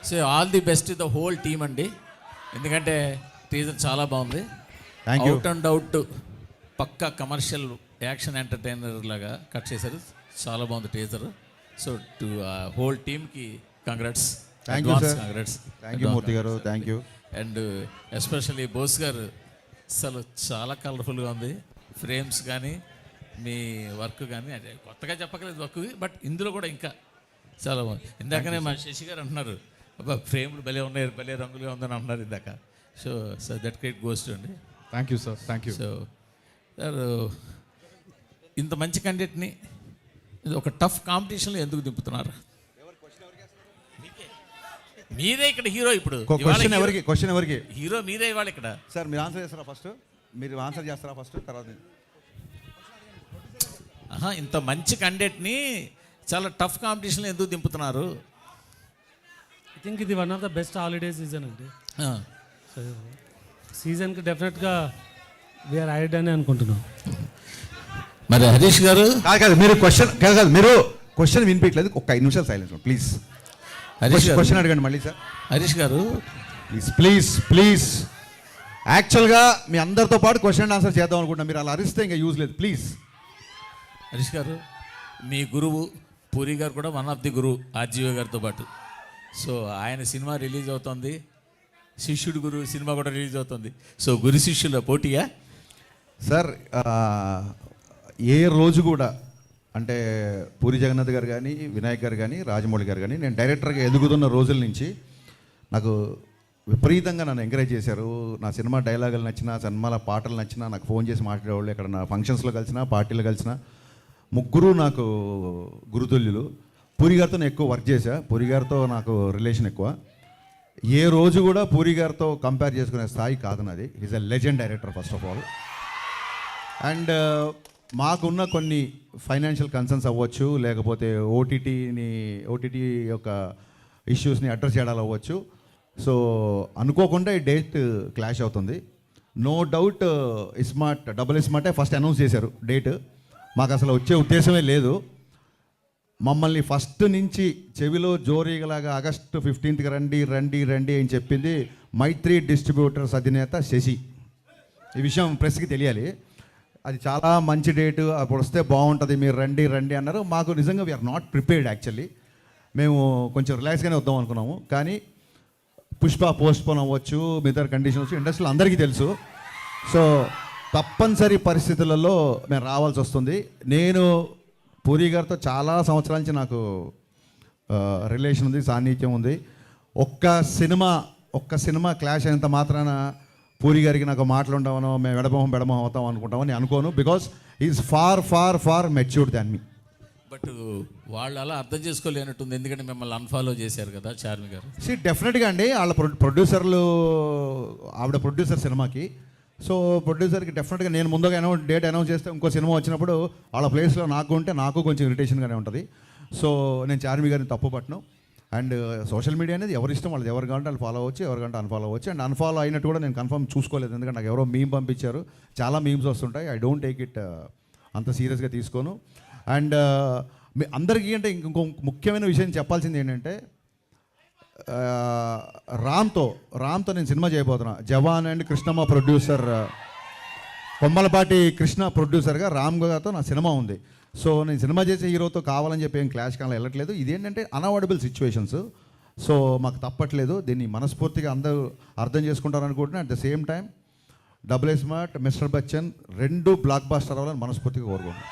So all the best the whole team అండి, ఎందుకంటే teaser చాలా బాగుంది. అవుట్ అండ్ అవుట్ పక్కా కమర్షియల్ యాక్షన్ ఎంటర్టైనర్ లాగా కట్ చేశారు, చాలా బాగుంది టీజర్. సో టు హోల్ టీమ్కి congrats, congrats. Thank you Murthy garu, thank you. And especially Bose garu అసలు చాలా కలర్ఫుల్గా ఉంది, ఫ్రేమ్స్ కానీ మీ వర్క్ కానీ, అంటే కొత్తగా చెప్పకలేదు వర్క్, బట్ ఇందులో కూడా ఇంకా చాలా బాగుంది. ఇందాకనే మా శశి గారు అంటున్నారు, అబ్బా ఫ్రేమ్లు భలే ఉన్నాయి, భలే రంగులుగా ఉందని అంటున్నారు ఇందాక. So that credit goes to అండి. Thank you sir, thank you. So sir ఇంత మంచి కంటెంట్ని ఇది ఒక టఫ్ కాంపిటీషన్లో ఎందుకు దింపుతున్నారు? మీరే ఇక్కడ హీరో, ఇప్పుడు క్వశ్చన్ ఎవరికి? హీరో మీరే ఇవాళ ఇక్కడ. సార్ మీరు ఆన్సర్ చేస్తారా ఫస్ట్? మీరు ఆన్సర్ చేస్తారా ఫస్ట్, తర్వాత? ఇంత మంచి కంటెంట్ని చాలా టఫ్ కాంపిటీషన్లో ఎందుకు దింపుతున్నారు? ఐ థింక్ ఇది one of the best holiday season అండి. సీజన్కి డెఫినెట్గా వీఆర్ యాడెడ్ అని అనుకుంటున్నాం. మరి హరీష్ గారు కాదు, మీరు క్వశ్చన్ వినిపించలేదు, ఒక 5 నిమిషాలు సైలెన్స్ ప్లీజ్. క్వశ్చన్ అడగండి మళ్ళీ సార్. హరీష్ గారు ప్లీజ్ యాక్చువల్గా మీ అందరితో పాటు క్వశ్చన్ అండ్ ఆన్సర్ చేద్దాం అనుకుంటున్నా, మీరు అలా అరిస్తే ఇంకా యూజ్ లేదు ప్లీజ్. హరీష్ గారు మీ గురువు పూరి గారు కూడా వన్ ఆఫ్ ది గురువు ఆర్జీవి గారితో పాటు. సో ఆయన సినిమా రిలీజ్ అవుతుంది, శిష్యుడు గురు సినిమా కూడా రిలీజ్ అవుతుంది. సో గురు శిష్యుల పోటీయా సార్? ఏ రోజు కూడా అంటే పూరి జగన్నాథ్ గారు కానీ, వినాయక్ గారు కానీ, రాజమౌళి గారు కానీ, నేను డైరెక్టర్గా ఎదుగుతున్న రోజుల నుంచి నాకు విపరీతంగా నన్ను ఎంకరేజ్ చేశారు. నా సినిమా డైలాగులు నచ్చినా, సినిమాల పాటలు నచ్చినా నాకు ఫోన్ చేసి మాట్లాడేవాళ్ళు. ఎక్కడ నా ఫంక్షన్స్లో కలిసినా, పార్టీలో కలిసినా ముగ్గురు నాకు గురుతుల్యులు. పూరి గారితో నేను ఎక్కువ వర్క్ చేశా, పూరి గారితో నాకు రిలేషన్ ఎక్కువ. ఏ రోజు కూడా పూరి గారితో కంపేర్ చేసుకునే స్థాయి కాదు నాది. Is a legend director first of all. And మాకున్న కొన్ని ఫైనాన్షియల్ కన్సర్న్స్ అవ్వచ్చు, లేకపోతే ఓటీటీ యొక్క ఇష్యూస్ని అడ్రస్ చేయడాలు అవ్వచ్చు. సో అనుకోకుండా ఈ డేట్ క్లాష్ అవుతుంది. నో డౌట్ డబుల్ స్మార్టే ఫస్ట్ అనౌన్స్ చేశారు డేట్. మాకు అసలు వచ్చే ఉద్దేశమే లేదు. మమ్మల్ని ఫస్ట్ నుంచి చెవిలో జోరీగలాగా ఆగస్టు 15th రండి రండి రండి అని చెప్పింది మైత్రి డిస్ట్రిబ్యూటర్స్ అధినేత శశి. ఈ విషయం ప్రెస్కి తెలియాలి. అది చాలా మంచి డేటు, అప్పుడు వస్తే బాగుంటుంది, మీరు రండి రండి అన్నారు. మాకు నిజంగా వీఆర్ నాట్ ప్రిపేర్డ్ యాక్చువల్లీ. మేము కొంచెం రిలాక్స్గానే వద్దాం అనుకున్నాము, కానీ పుష్ప పోస్ట్పోన్ అవ్వచ్చు, మిగతా కండిషన్స్ ఇండస్ట్రీలో అందరికీ తెలుసు. సో తప్పనిసరి పరిస్థితులలో మేము రావాల్సి వస్తుంది. నేను పూరి గారితో చాలా సంవత్సరాల నుంచి నాకు రిలేషన్ ఉంది, సాన్నిధ్యం ఉంది. ఒక్క సినిమా క్లాష్ అయినంత మాత్రాన పూరి గారికి నాకు మాట్లాడమనో మేము ఎడమొహం అవుతాం అనుకుంటామని అనుకోను. Because is far far far matured than me. But వాళ్ళు అలా అర్థం చేసుకోలేనట్టుంది, ఎందుకంటే మిమ్మల్ని అన్ఫాలో చేశారు కదా చార్మి గారు. డెఫినెట్గా అండి, వాళ్ళ ప్రొడ్యూసర్లు, ఆవిడ ప్రొడ్యూసర్ సినిమాకి. సో ప్రొడ్యూసర్కి డెఫినెట్గా నేను ముందుగా డేట్ అనౌన్స్ చేస్తే ఇంకో సినిమా వచ్చినప్పుడు వాళ్ళ ప్లేస్లో నాకు ఉంటే నాకు కొంచెం ఇరిటేషన్గానే ఉంటుంది. సో నేను చార్మి గారిని తప్పు పట్టను. అండ్ సోషల్ మీడియా అనేది ఎవరి ఇష్టం, వాళ్ళది ఎవరు కావాలంటే వాళ్ళు ఫాలో అవ్వచ్చు, ఎవరు కావాలంటే అన్ఫాలో అవ్వచ్చు. అండ్ అన్ఫాలో అయినట్టు కూడా నేను కన్ఫర్మ్ చూసుకోలేదు, ఎందుకంటే నాకు ఎవరో మీమ్ పంపించారు, చాలా మీమ్స్ వస్తుంటాయి. ఐ డోంట్ టేక్ ఇట్ అంత సీరియస్గా తీసుకోను. అండ్ మీ అందరికీ అంటే ఇంకో ముఖ్యమైన విషయం చెప్పాల్సింది ఏంటంటే, రామ్తో నేను సినిమా చేయబోతున్నా. జవాన్ అండ్ కృష్ణమ్మ ప్రొడ్యూసర్, కొమ్మలపాటి కృష్ణ ప్రొడ్యూసర్గా రామ్ గారితో నా సినిమా ఉంది. సో నేను సినిమా చేసే హీరోతో కావాలని చెప్పి ఏం క్లాష్ కావాలి వెళ్ళట్లేదు. ఇదేంటంటే అన్అవాయిడబుల్ సిచ్యువేషన్స్. సో మాకు తప్పట్లేదు, దీన్ని మనస్ఫూర్తిగా అందరూ అర్థం చేసుకుంటారు అనుకుంటున్నా. At the same time double smart, mister Bachchan రెండు బ్లాక్ బాస్టర్ అవ్వాలని మనస్ఫూర్తిగా కోరుకుంటున్నాను.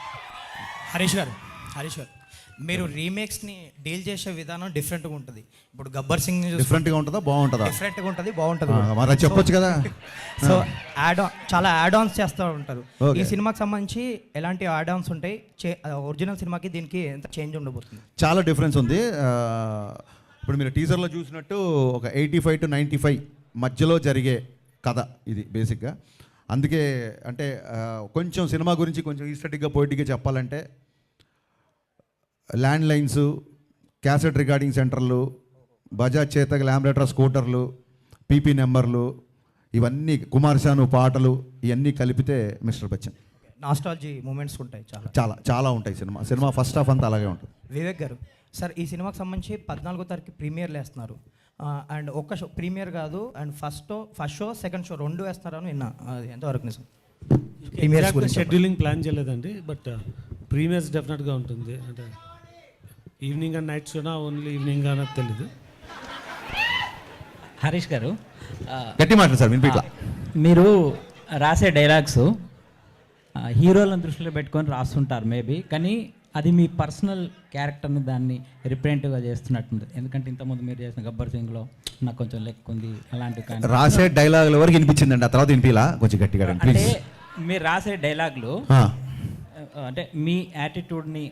హరీష్ గారు మీరు రీమేక్స్ని డీల్ చేసే విధానం డిఫరెంట్గా ఉంటుంది. ఇప్పుడు గబ్బర్ సింగ్ డిఫరెంట్గా ఉంటుందా, బాగుంటుందా? డిఫరెంట్గా ఉంటుంది, బాగుంటుంది. మరి చెప్పొచ్చు కదా. సో చాలా యాడ్ ఆన్స్ చేస్తూ ఉంటారు. ఈ సినిమాకి సంబంధించి ఎలాంటి యాడ్ ఆన్స్ ఉంటాయి? ఒరిజినల్ సినిమాకి దీనికి ఎంత చేంజ్ ఉండబోతుంది? చాలా డిఫరెన్స్ ఉంది. ఇప్పుడు మీరు టీజర్లో చూసినట్టు ఒక 85 to 95 మధ్యలో జరిగే కథ ఇది బేసిక్గా. అందుకే అంటే కొంచెం సినిమా గురించి కొంచెం ఈస్టెటిక్గా పోయిటిక్గా చెప్పాలంటే, ల్యాండ్ లైన్స్, క్యాసెట్ రికార్డింగ్ సెంటర్లు, బజాజ్ చేతక్ ల్యాంబ్రేటర్ స్కూటర్లు, పీపీ నెంబర్లు, ఇవన్నీ కుమార్ శాను పాటలు, ఇవన్నీ కలిపితే మిస్టర్ బచ్చన్. నాస్టాలజీ మూమెంట్స్ ఉంటాయి, చాలా ఉంటాయి. సినిమా ఫస్ట్ హాఫ్ అంతా అలాగే ఉంటుంది. వివేక్ గారు సార్, ఈ సినిమాకి సంబంధించి 14వ తారీఖు ప్రీమియర్లు వేస్తున్నారు. అండ్ ఒక్క షో ప్రీమియర్ కాదు and first show second show రెండు వేస్తారని విన్నా, అది ఎంతవరకు నిజం? ప్రీమియర్స్ గురించి షెడ్యూలింగ్ ప్లాన్ చేయలేదండి, బట్ ప్రీమియర్స్ డెఫినెట్గా ఉంటుంది. అంటే ఈవినింగ్ అండ్ నైట్ షోనా ఓన్లీ ఈవినింగ్ అన్నది తెలీదు. హరీష్ గారు, గట్టి మాట సార్ వినిపిట్లా. మీరు రాసే డైలాగ్స్ హీరోలను దృష్టిలో పెట్టుకొని రాస్తుంటారు మేబీ, కానీ అది మీ పర్సనల్ క్యారెక్టర్ని దాన్ని రిప్రజెంటివ్గా చేస్తున్నట్టుంది. ఎందుకంటే ఇంతకుముందు మీరు చేసిన గబ్బర్ సింగ్లో నాకు కొంచెం లెక్క ఉంది అలాంటివి, కానీ రాసే డైలాగుల వరకు వినిపించిందండి, ఆ తర్వాత వినిపిలా కొంచెం గట్టిగా అంటే మీరు రాసే డైలాగులు అంటే మీ యాటిట్యూడ్ని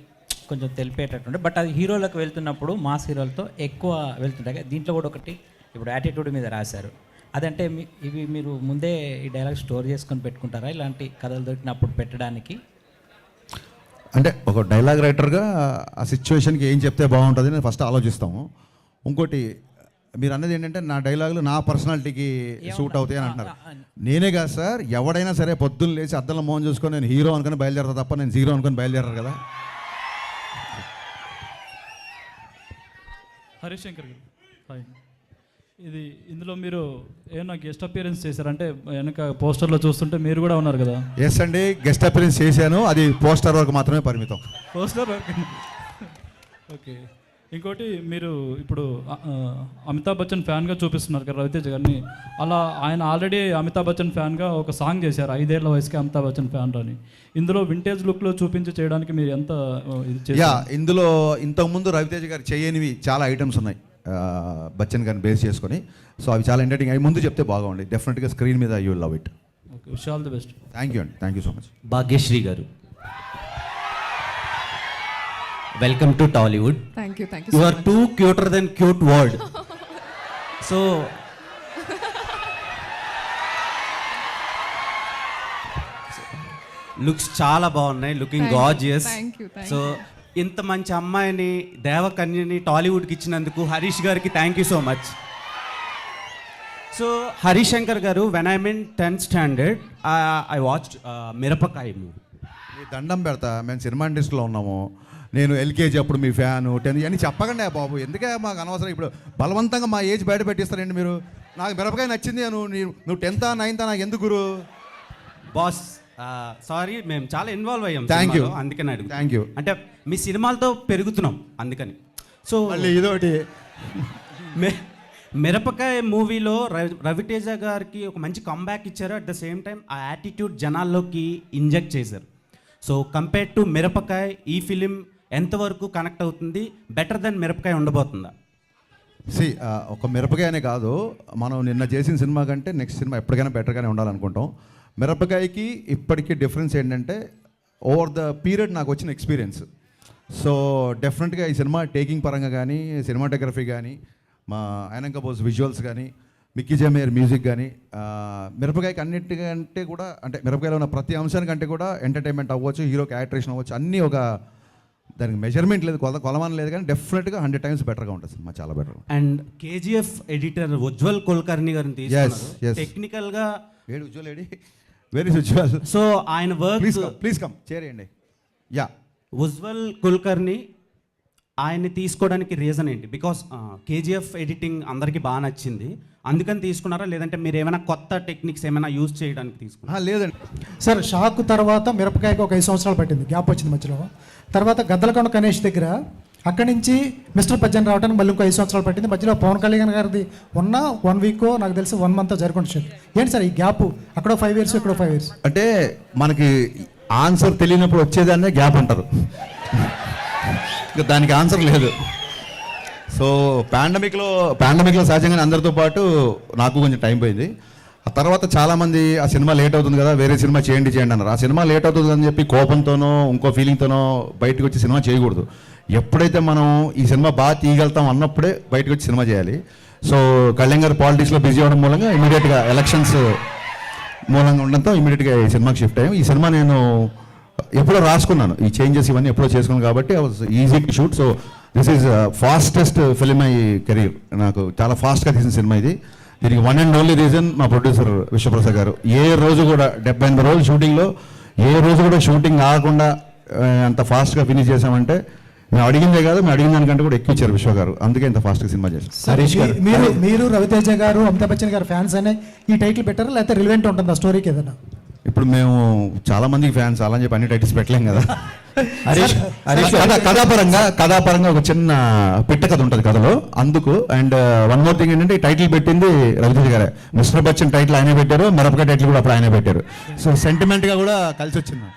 కొంచెం తెలిపేటట్టుండే, బట్ అది హీరోలకు వెళ్తున్నప్పుడు మాస్ హీరోలతో ఎక్కువ వెళ్తుంటాయి. దీంట్లో కూడా ఒకటి ఇప్పుడు యాటిట్యూడ్ మీద రాశారు, అదంటే ఇవి మీరు ముందే ఈ డైలాగ్ స్టోర్ చేసుకొని పెట్టుకుంటారా ఇలాంటి కథలు దొరికినప్పుడు పెట్టడానికి? అంటే ఒక డైలాగ్ రైటర్గా ఆ సిచ్యువేషన్కి ఏం చెప్తే బాగుంటుంది నేను ఫస్ట్ ఆలోచిస్తాము. ఇంకోటి మీరు అన్నది ఏంటంటే నా డైలాగులు నా పర్సనాలిటీకి సూట్ అవుతాయి అని అంటున్నారు. నేనే కాదు సార్, ఎవడైనా సరే పొద్దున్న లేచి అద్దంలో మోహన్ చూసుకొని నేను హీరో అనుకుని బయలుదేరతా తప్ప నేను జీరో అనుకుని బయలుదేరారు కదా. హరీష్ శంకర్ గారు, హాయ్. ఇందులో మీరు ఏమన్నా గెస్ట్ అపియరెన్స్ చేశారంటే వెనక పోస్టర్లో చూస్తుంటే మీరు కూడా ఉన్నారు కదా? ఎస్ అండి, గెస్ట్ అపియరెన్స్ చేశాను, అది పోస్టర్ వరకు మాత్రమే పరిమితం. Poster okay. ఇంకోటి మీరు ఇప్పుడు అమితాబ్ బచ్చన్ ఫ్యాన్గా చూపిస్తున్నారు కదా రవితేజ గారిని, అలా ఆయన ఆల్రెడీ అమితాబ్ బచ్చన్ ఫ్యాన్గా ఒక సాంగ్ చేశారు 5 ఏళ్ల వయసుకి అమితాబ్ బచ్చన్ ఫ్యాన్ అని. ఇందులో వింటేజ్ లుక్లో చూపించి చేయడానికి మీరు ఎంత ఇది చేశారు? ఇందులో ఇంతకుముందు రవితేజ గారు చేయనివి చాలా ఐటమ్స్ ఉన్నాయి బచ్చన్ గారిని బేస్ చేసుకొని, సో అవి చాలా ఎంటర్టైనింగ్. అవి ముందు చెప్తే బాగుంది, డెఫినెట్గా స్క్రీన్ మీద you will love it. Okay, wish all the best. Thank you అండి, thank you so much. Bhagyashri గారు, welcome to Tollywood. Thank you you so are much. Too cuter than cute word. So looks చాలా బాగున్నాయి, looking Thank you, gorgeous. thank you, thank so ఇంత మంచి అమ్మాయిని దేవకన్యని టాలీవుడ్కి ఇచ్చినందుకు హరీష్ గారికి thank you so much. So Harish Shankar గారు, when I mean 10th standard I watched మిరపకాయ మూవీ. మీ దండం పెడతా, మేము సినిమా ఇండస్ట్రీలో ఉన్నాము, నేను ఎల్కేజీ అప్పుడు మీ ఫ్యాను 10 అని చెప్పకండి బాబు, ఎందుకే మాకు అనవసరం. ఇప్పుడు బలవంతంగా మా ఏజ్ బయట పెట్టిస్తారండి మీరు. నాకు మిరపకాయ నచ్చింది, నువ్వు 10th 9th నాకు ఎందుకు గురు? బాస్ సారీ, మేము చాలా ఇన్వాల్వ్ అయ్యాం. థ్యాంక్ యూ, అందుకని అడుగు. Thank you. అంటే మీ సినిమాలతో పెరుగుతున్నాం అందుకని. సో మళ్ళీ ఇదొకటి. మిరపకాయ మూవీలో రవితేజ గారికి ఒక మంచి కంబ్యాక్ ఇచ్చారు, అట్ ద సేమ్ టైం ఆ యాటిట్యూడ్ జనాల్లోకి ఇంజెక్ట్ చేశారు. సో కంపేర్ టు మిరపకాయ ఈ ఫిలిం ఎంతవరకు కనెక్ట్ అవుతుంది? బెటర్ దెన్ మిరపకాయ ఉండబోతుందా? ఒక మిరపకాయనే కాదు, మనం నిన్న చేసిన సినిమా కంటే నెక్స్ట్ సినిమా ఎప్పటికైనా బెటర్గానే ఉండాలనుకుంటాం. మిరపకాయకి ఇప్పటికీ డిఫరెన్స్ ఏంటంటే ఓవర్ ద పీరియడ్ నాకు వచ్చిన ఎక్స్పీరియన్స్. సో డెఫినెట్గా ఈ సినిమా టేకింగ్ పరంగా కానీ, సినిమాటోగ్రఫీ కానీ, మా ఆయనంక బోస్ విజువల్స్ కానీ, మిక్కీ జమేర్ మ్యూజిక్ కానీ, మిరపకాయకి అన్నిటికంటే కూడా, అంటే మిరపకాయలో ఉన్న ప్రతి అంశానికంటే కూడా ఎంటర్టైన్మెంట్ అవ్వచ్చు, హీరో క్యారెక్టరేషన్ అవ్వచ్చు, అన్నీ ఒక దానికి మెజర్మెంట్ లేదు, కొలమానం లేదు, కానీ డెఫినెట్గా 100 times బెటర్గా ఉంటుంది సినిమా, చాలా better. And KGF editor Ujwal Kulkarni గారిని తీసుకున్నారు. టెక్నికల్గా ఏడు ఉజ్వల్ ఏడి, వెరీ ఉజ్వల్. సో ఆయన వర్క్, ప్లీజ్ కమ్ చేరేయండి. యా, ఉజ్వల్ కుల్కర్ని ఆయన్ని తీసుకోవడానికి రీజన్ ఏంటి? బికాస్ కేజీఎఫ్ ఎడిటింగ్ అందరికీ బాగా నచ్చింది, అందుకని తీసుకున్నారా, లేదంటే మీరు ఏమైనా కొత్త టెక్నిక్స్ ఏమైనా యూజ్ చేయడానికి తీసుకున్నారా? లేదండి సార్, షాక్ తర్వాత మిరపకాయకు ఒక 5 సంవత్సరాలు పట్టింది, గ్యాప్ వచ్చింది మధ్యలో. తర్వాత గద్దలకొండ గణేష్ దగ్గర, అక్కడి నుంచి మిస్టర్ పజ్జన్ రావడానికి మళ్ళీ ఇంకో 5 సంవత్సరాలు పట్టింది. మధ్యలో పవన్ కళ్యాణ్ గారిది ఉన్న 1 week నాకు తెలిసి 1 month జరుగుతుంది. ఏంటి సార్ ఈ గ్యాప్? అక్కడో 5 years, ఇక్కడో 5 years. అంటే మనకి ఆన్సర్ తెలియనప్పుడు వచ్చేదాన్నే గ్యాప్ అంటారు, ఇంకా దానికి ఆన్సర్ లేదు. సో పాండమిక్లో సహజంగానే అందరితో పాటు నాకు కొంచెం టైం పోయింది. ఆ తర్వాత చాలామంది ఆ సినిమా లేట్ అవుతుంది కదా, వేరే సినిమా చేయండి అన్నారు. ఆ సినిమా లేట్ అవుతుంది అని చెప్పి కోపంతోనో ఇంకో ఫీలింగ్తోనో బయటకు వచ్చి సినిమా చేయకూడదు. ఎప్పుడైతే మనం ఈ సినిమా బాగా తీయగలుగుతాం అన్నప్పుడే బయటకు వచ్చి సినిమా చేయాలి. సో కళ్యాణ్ గారు పాలిటిక్స్లో బిజీ అవ్వడం మూలంగా ఇమీడియట్గా ఎలక్షన్స్ మూలంగా ఉండడంతో ఇమీడియట్గా ఈ సినిమాకి షిఫ్ట్ అయ్యాం. ఈ సినిమా నేను ఎప్పుడో రాసుకున్నాను, ఈ చేంజెస్ ఇవన్నీ ఎప్పుడో చేసుకున్నాను కాబట్టి I was easy to shoot. So this is fastest film my career. నాకు చాలా ఫాస్ట్గా తీసిన సినిమా ఇది. దీనికి 1 and only రీజన్ మా ప్రొడ్యూసర్ విశ్వప్రసాద్ గారు. ఏ రోజు కూడా 78 రోజులు షూటింగ్లో ఏ రోజు కూడా షూటింగ్ ఆగకుండా అంత ఫాస్ట్గా ఫినిష్ చేసామంటే మేము అడిగిందే కాదు, మేము అడిగిన దానికంటే కూడా ఎక్కువ ఇచ్చారు విశ్వ గారు, అందుకే ఇంత ఫాస్ట్గా సినిమా చేశారు. హరీష్ గారు, మీరు రవితేజ గారు, అమితాబ్ బచ్చన్ గారు ఫ్యాన్స్ అనే ఈ టైటిల్ పెట్టారా, లేకపోతే రిలవెంట్ ఉంటుందా స్టోరీకి ఏదైనా? ఇప్పుడు మేము చాలా మందికి ఫ్యాన్స్ అలా అని చెప్పి అన్ని టైటిల్స్ పెట్టలేం కదా. హరీష్ కథాపరంగా ఒక చిన్న పిట్ట కథ ఉంటుంది కథలో, అందుకు. అండ్ వన్ మోర్ థింగ్ ఏంటంటే ఈ టైటిల్ పెట్టింది రవితేజ గారే. మిస్టర్ బచ్చన్ టైటిల్ ఆయనే పెట్టారు, మిరపకాయ టైటిల్ కూడా అప్పుడు ఆయనే పెట్టారు. సో సెంటిమెంట్గా కూడా కలిసి వచ్చింది.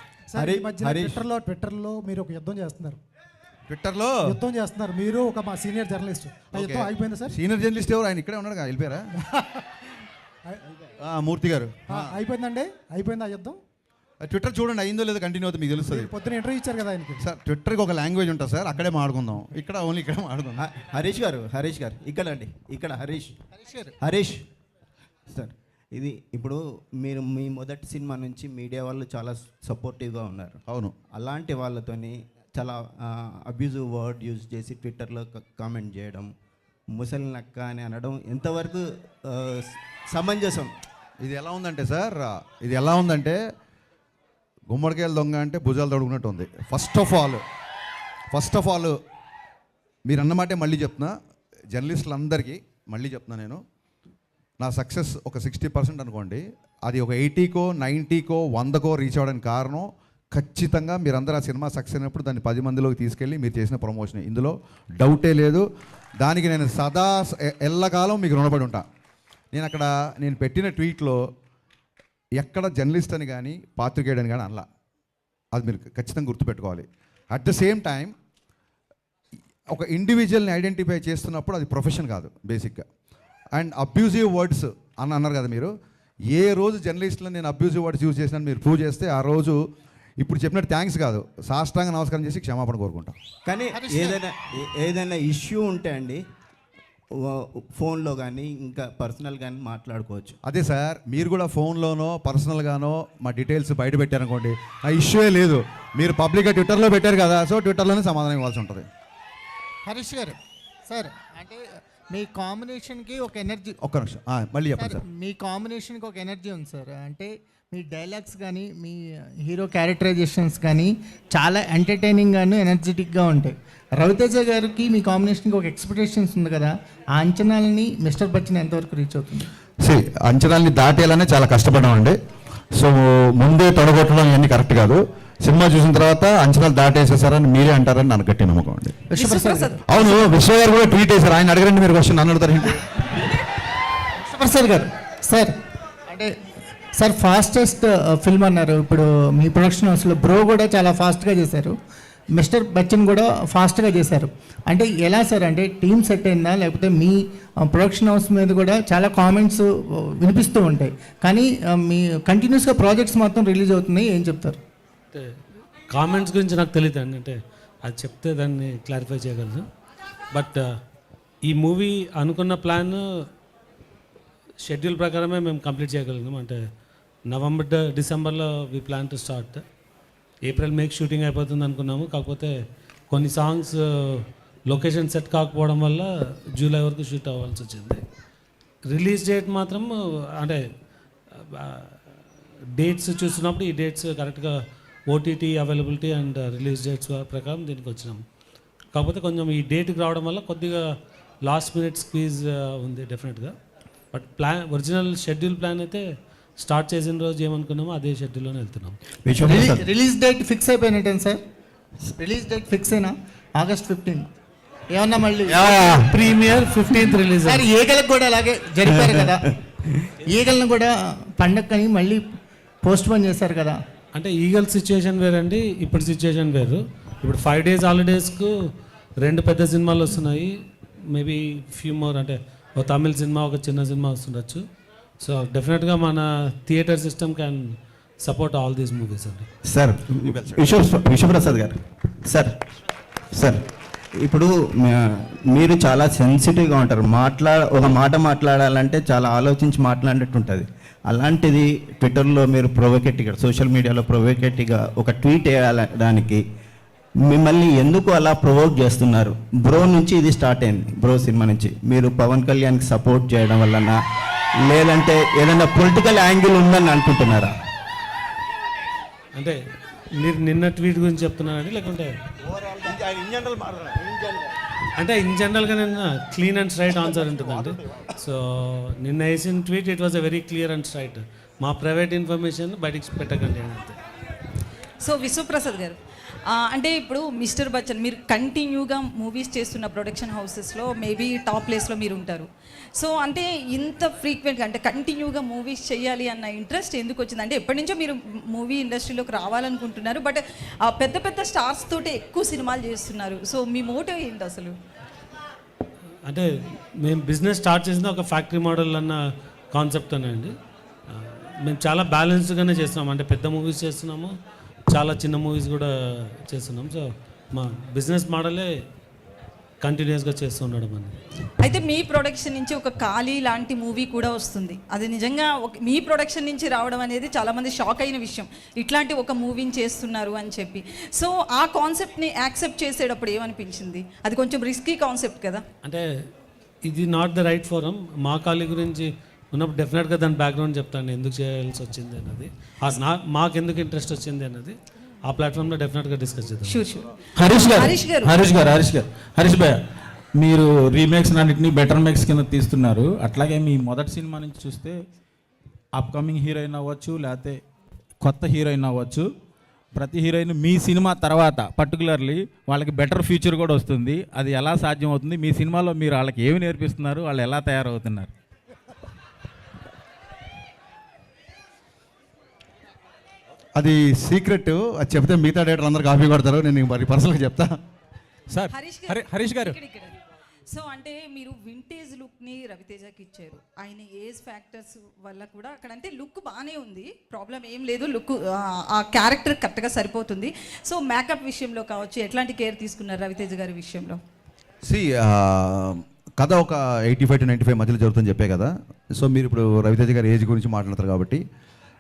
ట్విట్టర్లో మీరు ఒక యుద్ధం చేస్తున్నారు, ట్విట్టర్లో యుద్ధం చేస్తున్నారు మీరు, ఒక మా సీనియర్ జర్నలిస్ట్. ఆ యుద్ధం అయిపోయిందా సార్? సీనియర్ జర్నలిస్ట్ ఎవరు? ఆయన ఇక్కడే ఉన్నాడు, వెళ్ళిపోయారా? మూర్తి గారు. అయిపోయిందండి, అయిపోయింది ఆ యుద్ధం. ట్విట్టర్ చూడండి, అయిందో లేదో కంటిన్యూ అవుతుంది, మీకు తెలుస్తుంది. పొద్దున ఇంటర్వ్యూ ఇచ్చారు కదా ఆయనకి. సార్ ట్విట్టర్కి ఒక లాంగ్వేజ్ ఉంటుంది సార్, అక్కడే మాట్లాడుకుందాం, ఇక్కడ ఓన్లీ ఇక్కడే మాట్లాడుకుందాం. హరీష్ గారు ఇక్కడ అండి, ఇక్కడ హరీష్ సార్, ఇది ఇప్పుడు మీరు మీ మొదటి సినిమా నుంచి మీడియా వాళ్ళు చాలా సపోర్టివ్గా ఉన్నారు. అవును. అలాంటి వాళ్ళతోని చాలా అబ్యూజివ్ వర్డ్ యూజ్ చేసి ట్విట్టర్లో కామెంట్ చేయడం, ముసలి నక్క అని అనడం ఎంతవరకు సమంజసం? ఇది ఎలా ఉందంటే సార్, ఇది ఎలా ఉందంటే గుమ్మడికాయలు దొంగ అంటే భుజాలు తొడుగునట్టు ఉంది. ఫస్ట్ ఆఫ్ ఆల్ మీరు అన్నమాటే మళ్ళీ చెప్తున్నా, జర్నలిస్టులందరికీ మళ్ళీ చెప్తున్నా, నేను నా సక్సెస్ ఒక 60% అనుకోండి, అది ఒక 80కో 90కో 100కో రీచ్ అవ్వడానికి కారణం ఖచ్చితంగా మీరందరూ ఆ సినిమా సక్సెస్ అయినప్పుడు దాన్ని 10 మందిలోకి తీసుకెళ్ళి మీరు చేసిన ప్రమోషన్, ఇందులో డౌటే లేదు. దానికి నేను సదా ఎల్లకాలం మీకు రుణపడి ఉంటా. నేను పెట్టిన ట్వీట్లో ఎక్కడ జర్నలిస్ట్ అని కానీ పాత్రికేయుడని కానీ అనలా, అది మీరు ఖచ్చితంగా గుర్తుపెట్టుకోవాలి. అట్ ద సేమ్ టైం ఒక ఇండివిజువల్ని ఐడెంటిఫై చేస్తున్నప్పుడు అది ప్రొఫెషన్ కాదు బేసిక్గా. అండ్ అబ్యూజివ్ వర్డ్స్ అని అన్నారు కదా మీరు, ఏ రోజు జర్నలిస్టులో నేను అబ్యూజివ్ వర్డ్స్ యూజ్ చేసినా మీరు ప్రూవ్ చేస్తే ఆ రోజు ఇప్పుడు చెప్పినట్టు థ్యాంక్స్ కాదు, సాష్టాంగ నమస్కారం చేసి క్షమాపణ కోరుకుంటాం. కానీ ఏదైనా ఇష్యూ ఉంటే అండి ఫోన్లో కానీ ఇంకా పర్సనల్ కానీ మాట్లాడుకోవచ్చు. అదే సార్, మీరు కూడా ఫోన్లోనో పర్సనల్గానో మా డీటెయిల్స్ బయట పెట్టారనుకోండి, ఆ ఇష్యూయే లేదు. మీరు పబ్లిక్గా ట్విట్టర్లో పెట్టారు కదా, సో ట్విట్టర్లోనే సమాధానం ఇవ్వాల్సి ఉంటుంది. హరీష్ గారు సార్, అంటే మీ కాంబినేషన్కి ఒక ఎనర్జీ, ఒక్క నిమిషం మళ్ళీ చెప్పండి సార్. మీ కాంబినేషన్కి ఒక ఎనర్జీ ఉంది సార్, అంటే మీ డైలాగ్స్ కానీ మీ హీరో క్యారెక్టరైజేషన్స్ కానీ చాలా ఎంటర్టైనింగ్గాను ఎనర్జెటిక్గా ఉంటాయి. రవితేజ గారికి మీ కాంబినేషన్కి ఒక ఎక్స్పెక్టేషన్స్ ఉంది కదా, ఆ అంచనాలని మిస్టర్ బచ్చన్ ఎంతవరకు రీచ్ అవుతుంది? అంచనాలని దాటేయాలనే చాలా కష్టపడ్డామండి. సో ముందే తొడగొట్టడం ఇవన్నీ కరెక్ట్ కాదు. సినిమా చూసిన తర్వాత అంచనాలు దాటేసేసారని మీరే అంటారని నాకు గట్టి నమ్మకం అండి. అవును, విశ్వ గారు కూడా ట్వీట్ చేశారు, ఆయన అడగరండి మీరు క్వశ్చన్, నన్ను అడుగుతారు ఏంటి? విశ్వప్రసాద్ గారు సార్, అంటే సార్ ఫాస్టెస్ట్ ఫిల్మ్ అన్నారు, ఇప్పుడు మీ ప్రొడక్షన్ హౌస్లో బ్రో కూడా చాలా ఫాస్ట్గా చేశారు, మిస్టర్ బచ్చన్ కూడా ఫాస్ట్గా చేశారు. అంటే ఎలా సార్, అంటే టీమ్ సెట్ అయిందా, లేకపోతే మీ ప్రొడక్షన్ హౌస్ మీద కూడా చాలా కామెంట్స్ వినిపిస్తూ ఉంటాయి, కానీ మీ కంటిన్యూస్గా ప్రాజెక్ట్స్ మాత్రం రిలీజ్ అవుతున్నాయి, ఏం చెప్తారు? అంటే కామెంట్స్ గురించి నాకు తెలియదు అండి, అంటే అది చెప్తే దాన్ని క్లారిఫై చేయగలను. బట్ ఈ మూవీ అనుకున్న ప్లాన్ షెడ్యూల్ ప్రకారమే మేము కంప్లీట్ చేయగలిగినాం. అంటే నవంబర్ డిసెంబర్లో we plan to start, April మేకి షూటింగ్ అయిపోతుంది అనుకున్నాము. కాకపోతే కొన్ని సాంగ్స్ లొకేషన్ సెట్ కాకపోవడం వల్ల జూలై వరకు షూట్ అవ్వాల్సి వచ్చింది. రిలీజ్ డేట్ మాత్రం అంటే డేట్స్ చూసినప్పుడు ఈ డేట్స్ కరెక్ట్గా OTT availability and release dates ప్రకారం దీనికి వచ్చినాం. కాకపోతే కొంచెం ఈ డేట్కి రావడం వల్ల కొద్దిగా లాస్ట్ మినిట్ స్క్వీజ్ ఉంది డెఫినెట్గా. బట్ ఒరిజినల్ షెడ్యూల్ ప్లాన్ అయితే స్టార్ట్ చేసిన రోజు ఏమనుకున్నామో అదే షెడ్యూల్లోనే వెళ్తున్నాం. రిలీజ్ డేట్ ఫిక్స్ అయిపోయినట్టే సార్, రిలీజ్ డేట్ ఫిక్స్ అయినా August 15. ఏమన్నా మళ్ళీ ప్రీమియర్ 15th రిలీజ్. సార్ ఈగలకు కూడా అలాగే జరిపారు కదా, ఈగలను కూడా పండక్కని మళ్ళీ పోస్ట్ పోన్ చేశారు కదా. అంటే ఈగల్ సిచ్యుయేషన్ వేరండి, ఇప్పుడు సిచ్యుయేషన్ వేరు. ఇప్పుడు 5 days హాలిడేస్కు 2 పెద్ద సినిమాలు వస్తున్నాయి, మేబీ ఫ్యూ మోర్, అంటే ఒక తమిళ సినిమా ఒక చిన్న సినిమా వస్తుండొచ్చు. సో డెఫినెట్గా మన theatre system can support all these movies అండి. సార్ విశ్వప్రసాద్ గారు, సార్ ఇప్పుడు మీరు చాలా సెన్సిటివ్గా ఉంటారు, ఒక మాట మాట్లాడాలంటే చాలా ఆలోచించి మాట్లాడినట్టు ఉంటుంది. అలాంటిది ట్విట్టర్లో మీరు ప్రొవోకేటివ్గా, సోషల్ మీడియాలో ప్రొవోకేటివ్గా ఒక ట్వీట్ వేయడానికి మిమ్మల్ని ఎందుకు అలా ప్రొవోక్ చేస్తున్నారు? బ్రో నుంచి ఇది స్టార్ట్ అయింది, బ్రో సినిమా నుంచి. మీరు పవన్ కళ్యాణ్కి సపోర్ట్ చేయడం వలన, లేదంటే ఏదైనా పొలిటికల్ యాంగిల్ ఉందని అనుకుంటున్నారా? అంటే మీరు నిన్న ట్వీట్ గురించి చెప్తున్నారండి, లేకుంటే అంటే ఇన్ జనరల్గా నేను క్లీన్ అండ్ స్ట్రైట్ ఆన్సర్ ఉంటుందండి. సో నిన్న వేసిన tweet it was a very clear and straight. మా ప్రైవేట్ ఇన్ఫర్మేషన్ బయటికి పెట్టకండి అని అంతే. సో విశ్వప్రసాద్ గారు, అంటే ఇప్పుడు మిస్టర్ బచ్చన్ మీరు కంటిన్యూగా మూవీస్ చేస్తున్న ప్రొడక్షన్ హౌసెస్లో మేబీ టాప్ ప్లేస్లో మీరు ఉంటారు. సో అంటే ఇంత ఫ్రీక్వెంట్గా అంటే కంటిన్యూగా మూవీస్ చేయాలి అన్న ఇంట్రెస్ట్ ఎందుకు వచ్చింది? అంటే ఎప్పటి నుంచో మీరు మూవీ ఇండస్ట్రీలోకి రావాలనుకుంటున్నారు, బట్ పెద్ద పెద్ద స్టార్స్ తోటి ఎక్కువ సినిమాలు చేస్తున్నారు. సో మీ మోటివ్ ఏంటి అసలు? అంటే మేము బిజినెస్ స్టార్ట్ చేసింది ఒక ఫ్యాక్టరీ మోడల్ అన్న కాన్సెప్ట్తోనే అండి. మేము చాలా బ్యాలెన్స్డ్గానే చేస్తున్నాము. అంటే పెద్ద మూవీస్ చేస్తున్నాము, చాలా చిన్న మూవీస్ కూడా చేస్తున్నాం. సో మా బిజినెస్ మోడలే కంటిన్యూస్గా చేస్తూ ఉండడం అని. అయితే మీ ప్రొడక్షన్ నుంచి ఒక ఖాళీ లాంటి మూవీ కూడా వస్తుంది. అది నిజంగా మీ ప్రొడక్షన్ నుంచి రావడం అనేది చాలామంది షాక్ అయిన విషయం, ఇట్లాంటి ఒక మూవీని చేస్తున్నారు అని చెప్పి. సో ఆ కాన్సెప్ట్ని యాక్సెప్ట్ చేసేటప్పుడు ఏమనిపించింది? అది కొంచెం రిస్కీ కాన్సెప్ట్ కదా. అంటే ఇది నాట్ ద రైట్ ఫోరం. మా ఖాళీ గురించి ఉన్నప్పుడు డెఫినెట్గా దాని బ్యాక్గ్రౌండ్ చెప్తాను, ఎందుకు చేయాల్సి వచ్చింది అన్నది, మాకు ఎందుకు ఇంట్రెస్ట్ వచ్చింది అన్నది ఆ ప్లాట్ఫామ్లో డెఫినెట్గా డిస్కస్ చేద్దాం. Sure sure. హరీష్ భయ్య, మీరు రీమేక్స్ అన్నింటినీ బెటర్ మేక్స్ కింద తీస్తున్నారు. అట్లాగే మీ మొదటి సినిమా నుంచి చూస్తే అప్కమింగ్ హీరోయిన్ అవ్వచ్చు, లేకపోతే కొత్త హీరోయిన్ అవ్వచ్చు, ప్రతి హీరోయిన్ మీ సినిమా తర్వాత పర్టికులర్లీ వాళ్ళకి బెటర్ ఫ్యూచర్ కూడా వస్తుంది. అది ఎలా సాధ్యం అవుతుంది? మీ సినిమాలో మీరు వాళ్ళకి ఏమి నేర్పిస్తున్నారు? వాళ్ళు ఎలా తయారవుతున్నారు? అది సీక్రెట్, అది చెప్తే మిగతా డేటర్ అందరు కాపీ కొడతారు. నేను మరి పర్సనల్గా చెప్తా. సార్ హరీష్ గారు, సో అంటే మీరు వింటేజ్ లుక్ని రవితేజకి ఇచ్చారు. ఆయన ఏజ్ ఫ్యాక్టర్స్ వల్ల కూడా అక్కడ అంటే లుక్ బాగానే ఉంది, ప్రాబ్లం ఏం లేదు, లుక్ ఆ క్యారెక్టర్ కరెక్ట్గా సరిపోతుంది. సో మేకప్ విషయంలో కావచ్చు ఎట్లాంటి కేర్ తీసుకున్నారు రవితేజ గారి విషయంలో? కథ ఒక 85 to 95 మధ్యలో జరుగుతుందని చెప్పే కదా. సో మీరు ఇప్పుడు రవితేజ గారి ఏజ్ గురించి మాట్లాడతారు కాబట్టి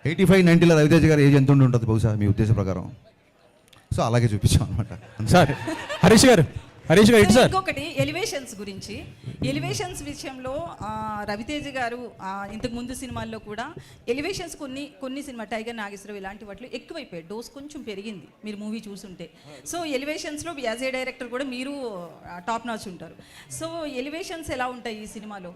85-90లో రవితేజ గారి ఏజ్ ఎంత ఉండి ఉంటుంది బహుశా మీ ఉద్దేశ ప్రకారం? సో అలాగే చూపించాం అనమాట. సార్ హరీష్ గారు ఇంకొకటి ఎలివేషన్స్ గురించి. ఎలివేషన్స్ విషయంలో రవితేజ గారు ఇంతకు ముందు సినిమాల్లో కూడా ఎలివేషన్స్ కొన్ని సినిమా టైగర్ నాగేశ్వరరావు ఇలాంటి వాటిలో ఎక్కువైపోయాయి, డోస్ కొంచెం పెరిగింది మీరు మూవీ చూసుంటే. సో ఎలివేషన్స్లో యాజ్ ఏ డైరెక్టర్ కూడా మీరు టాప్ నాచ్ ఉంటారు. సో ఎలివేషన్స్ ఎలా ఉంటాయి ఈ సినిమాలో?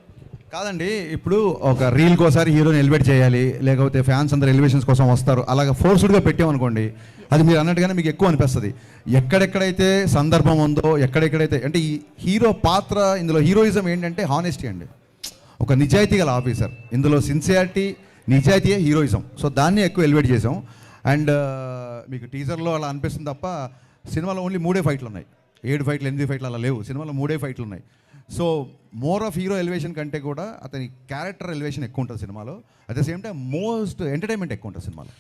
కాదండి, ఇప్పుడు ఒక రీల్కి ఒకసారి హీరోని ఎలివేట్ చేయాలి, లేకపోతే ఫ్యాన్స్ అందరు ఎలివేషన్స్ కోసం వస్తారు, అలాగే ఫోర్స్డ్గా పెట్టామనుకోండి అది మీరు అన్నట్టుగానే మీకు ఎక్కువ అనిపిస్తుంది. ఎక్కడెక్కడైతే సందర్భం ఉందో, ఎక్కడెక్కడైతే అంటే ఈ హీరో పాత్ర, ఇందులో హీరోయిజం ఏంటంటే హానెస్టీ అండి, ఒక నిజాయితీ గల ఆఫీసర్. ఇందులో సిన్సియారిటీ, నిజాయితీయే హీరోయిజం. సో దాన్ని ఎక్కువ ఎలివేట్ చేసాం. అండ్ మీకు టీజర్లో అలా అనిపిస్తుంది తప్ప సినిమాలో ఓన్లీ 3 ఫైట్లు ఉన్నాయి. 7 ఫైట్లు 8 ఫైట్లు అలా లేవు, సినిమాలో 3 ఫైట్లు ఉన్నాయి. So more of hero elevation కంటే కూడా అతని క్యారెక్టర్ ఎలివేషన్ ఎక్కువ ఉంటుంది సినిమాలో. At the same time most entertainment ఎక్కువ ఉంటుంది సినిమాలో.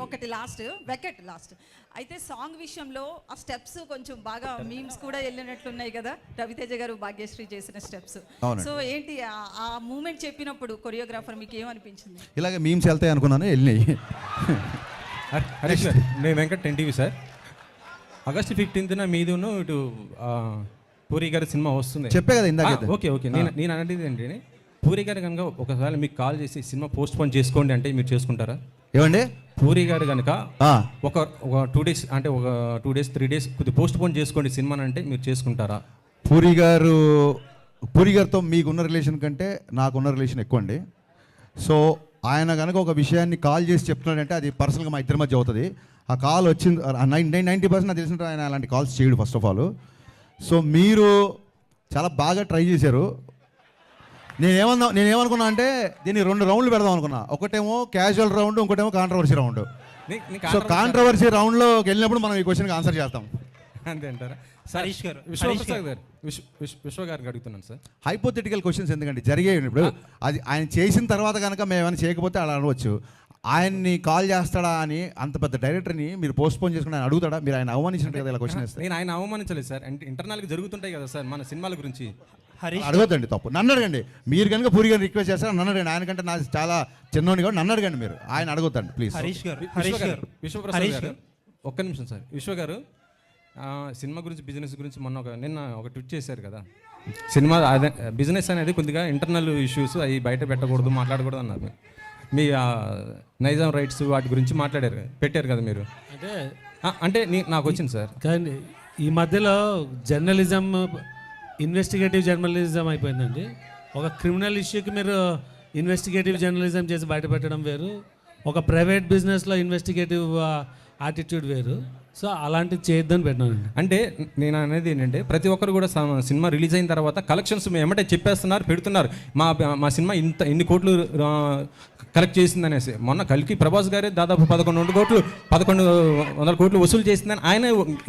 ఒకటి లాస్ట్ అయితే సాంగ్ విషయంలో ఆ స్టెప్స్ కొంచెం బాగా మీమ్స్ కూడా వెళ్ళినట్లున్నాయి కదా, రవితేజ గారు భాగ్యశ్రీ చేసిన స్టెప్స్. సో ఏంటి ఆ మూమెంట్ చెప్పినప్పుడు కొరియోగ్రాఫర్ మీకు ఏమనిపించింది? ఇలాగే మీమ్స్ వెళ్తాయి అనుకున్నాను, వెళ్ళినాయి. హరీష్ గారు, నేను వెంకట్ 10TV సార్. ఆగస్ట్ 15న మీదును ఇటు పూరి గారి సినిమా వస్తుంది చెప్పే కదా ఇందాక. ఓకే నేను అనేది ఏంటంటే పూరి గారు కనుక ఒకసారి మీకు కాల్ చేసి సినిమా పోస్ట్ పోన్ చేసుకోండి అంటే మీరు చేసుకుంటారా? ఏమండి, పూరి గారు కనుక ఒక 2 days అంటే ఒక 2 days 3 days కొద్దిగా పోస్ట్ పోన్ చేసుకోండి సినిమాని అంటే మీరు చేసుకుంటారా? పూరి గారితో మీకున్న రిలేషన్ కంటే నాకున్న రిలేషన్ ఎక్కువ అండి. సో ఆయన కనుక ఒక విషయాన్ని కాల్ చేసి చెప్తున్నాడంటే అది పర్సనల్గా మా ఇద్దరి మధ్య అవుతుంది. ఆ కాల్ వచ్చింది 90% నాకు తెలిసినట్టు ఆయన అలాంటి కాల్స్ చేయడు ఫస్ట్ ఆఫ్ ఆల్. సో మీరు చాలా బాగా ట్రై చేశారు. నేనేమనుకున్నా అంటే దీన్ని 2 రౌండ్లు పెడదాం అనుకున్నా. ఒకటేమో క్యాజువల్ రౌండ్, ఇంకోటేమో కాంట్రవర్సీ రౌండ్. సో కాంట్రవర్సీ రౌండ్లోకి వెళ్ళినప్పుడు మనం ఈ క్వశ్చన్కి ఆన్సర్ చేస్తాం. అంతే అంటారా? హరీష్ గారు, విశ్వ గారికి అడుగుతున్నాను సార్. హైపోథెటికల్ క్వశ్చన్స్ ఎందుకంటే జరిగాయి. ఇప్పుడు అది ఆయన చేసిన తర్వాత కనుక మేము ఏమైనా చేయకపోతే అలా అనవచ్చు. ఆయన్ని కాల్ చేస్తాడా అని అంత పెద్ద డైరెక్టర్ని మీరు పోస్ట్పోన్ చేసుకుని ఆయన అడుగుతాడా? మీరు ఆయన అవమానించినట్టు కదా ఇలా క్వశ్చన్ వేస్తే. నేను ఆయన అవమానించలేదు సార్, అంటే ఇంటర్నల్గా జరుగుతుంటాయి కదా సార్ మన సినిమాల గురించి. అడగద్దండి, తప్పు. నన్ను అడగండి. మీరు కనుక పూరి గారిని రిక్వెస్ట్ చేస్తారా నన్ను అడగండి. ఆయన కంటే నాకు చాలా చిన్నోని కూడా నన్ను అడగండి. మీరు ఆయన అడగొద్దండి ప్లీజ్. విశ్వప్రసాద్ గారు ఒక్క నిమిషం సార్. విశ్వ గారు సినిమా గురించి, బిజినెస్ గురించి నిన్న ఒక ట్వీట్ చేశారు కదా. సినిమా అదే బిజినెస్ అనేది కొద్దిగా ఇంటర్నల్ ఇష్యూస్ అవి బయట పెట్టకూడదు, మాట్లాడకూడదు అన్నారు. మీ నైజాం రైట్స్ వాటి గురించి పెట్టారు కదా మీరు. అంటే అంటే నాకు వచ్చింది సార్. కానీ ఈ మధ్యలో జర్నలిజం ఇన్వెస్టిగేటివ్ జర్నలిజం అయిపోయిందండి. ఒక క్రిమినల్ ఇష్యూకి మీరు ఇన్వెస్టిగేటివ్ జర్నలిజం చేసి బయటపెట్టడం వేరు, ఒక ప్రైవేట్ బిజినెస్లో ఇన్వెస్టిగేటివ్ యాటిట్యూడ్ వేరు. సో అలాంటివి చేయొద్దని పెట్టినానండి. అంటే నేను అనేది ఏంటంటే ప్రతి ఒక్కరు కూడా సినిమా రిలీజ్ అయిన తర్వాత కలెక్షన్స్ ఏమంటే చెప్పేస్తున్నారు, పెడుతున్నారు. మా సినిమా ఇన్ని కోట్లు కలెక్ట్ చేసిందనేసి. మొన్న కల్కి ప్రభాస్ గారే దాదాపు 1100 కోట్లు వసూలు చేసిందని ఆయన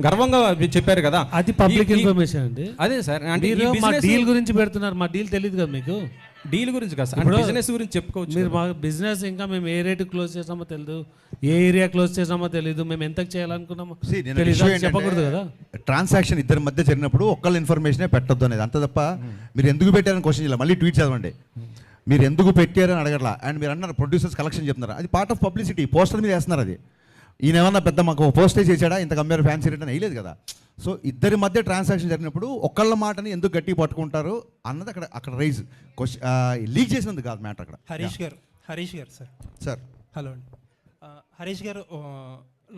గర్వంగా చెప్పారు కదా. అది పబ్లిక్ ఇన్ఫర్మేషన్ అండి. అదే సార్, అంటే మా డీల్ గురించి పెడుతున్నారు. మా డీల్ తెలియదు కదా మీకు. డీల్ గురించి కాదు సార్, బిజినెస్ గురించి చెప్పుకోవచ్చు. మీరు మా బిజినెస్ ఇంకా మేము ఏ రేటు క్లోజ్ చేసామో తెలియదు, ఏ ఏరియా క్లోజ్ చేసామో తెలియదు, మేము ఎంతకు చేయాలనుకున్నామో చెప్పకూడదు కదా. ట్రాన్సాక్షన్ ఇద్దరి మధ్య జరిగినప్పుడు ఒక్కళ్ళ ఇన్ఫర్మేషనే పెట్టొద్దు అనేది, అంత తప్ప మీరు ఎందుకు పెట్టారని క్వశ్చన్ చేయాలి. మళ్ళీ ట్వీట్ చదవండి, మీరు ఎందుకు పెట్టారని అడగట్లా. అండ్ మీరు అన్నారు ప్రొడ్యూసర్స్ కలెక్షన్ చెప్తున్నారు, అది పార్ట్ ఆఫ్ పబ్లిసిటీ. పోస్టర్ మీద వేస్తున్నారు. అది ఈయన ఏమన్నా పెద్ద మాకు పోస్టే చేశాడా, ఇంత కంపేర్ ఫ్యాన్సీ రేట్ అని వేయలేదు కదా. సో ఇద్దరి మధ్య ట్రాన్సాక్షన్ జరిగినప్పుడు ఒక్కళ్ళ మాటని ఎందుకు గట్టి పట్టుకుంటారు అన్నది అక్కడ రైజ్ లీక్ చేసినందుకు కాదు మ్యాటర్ అక్కడ. హరీష్ గారు సార్ హలో అండి. హరీష్ గారు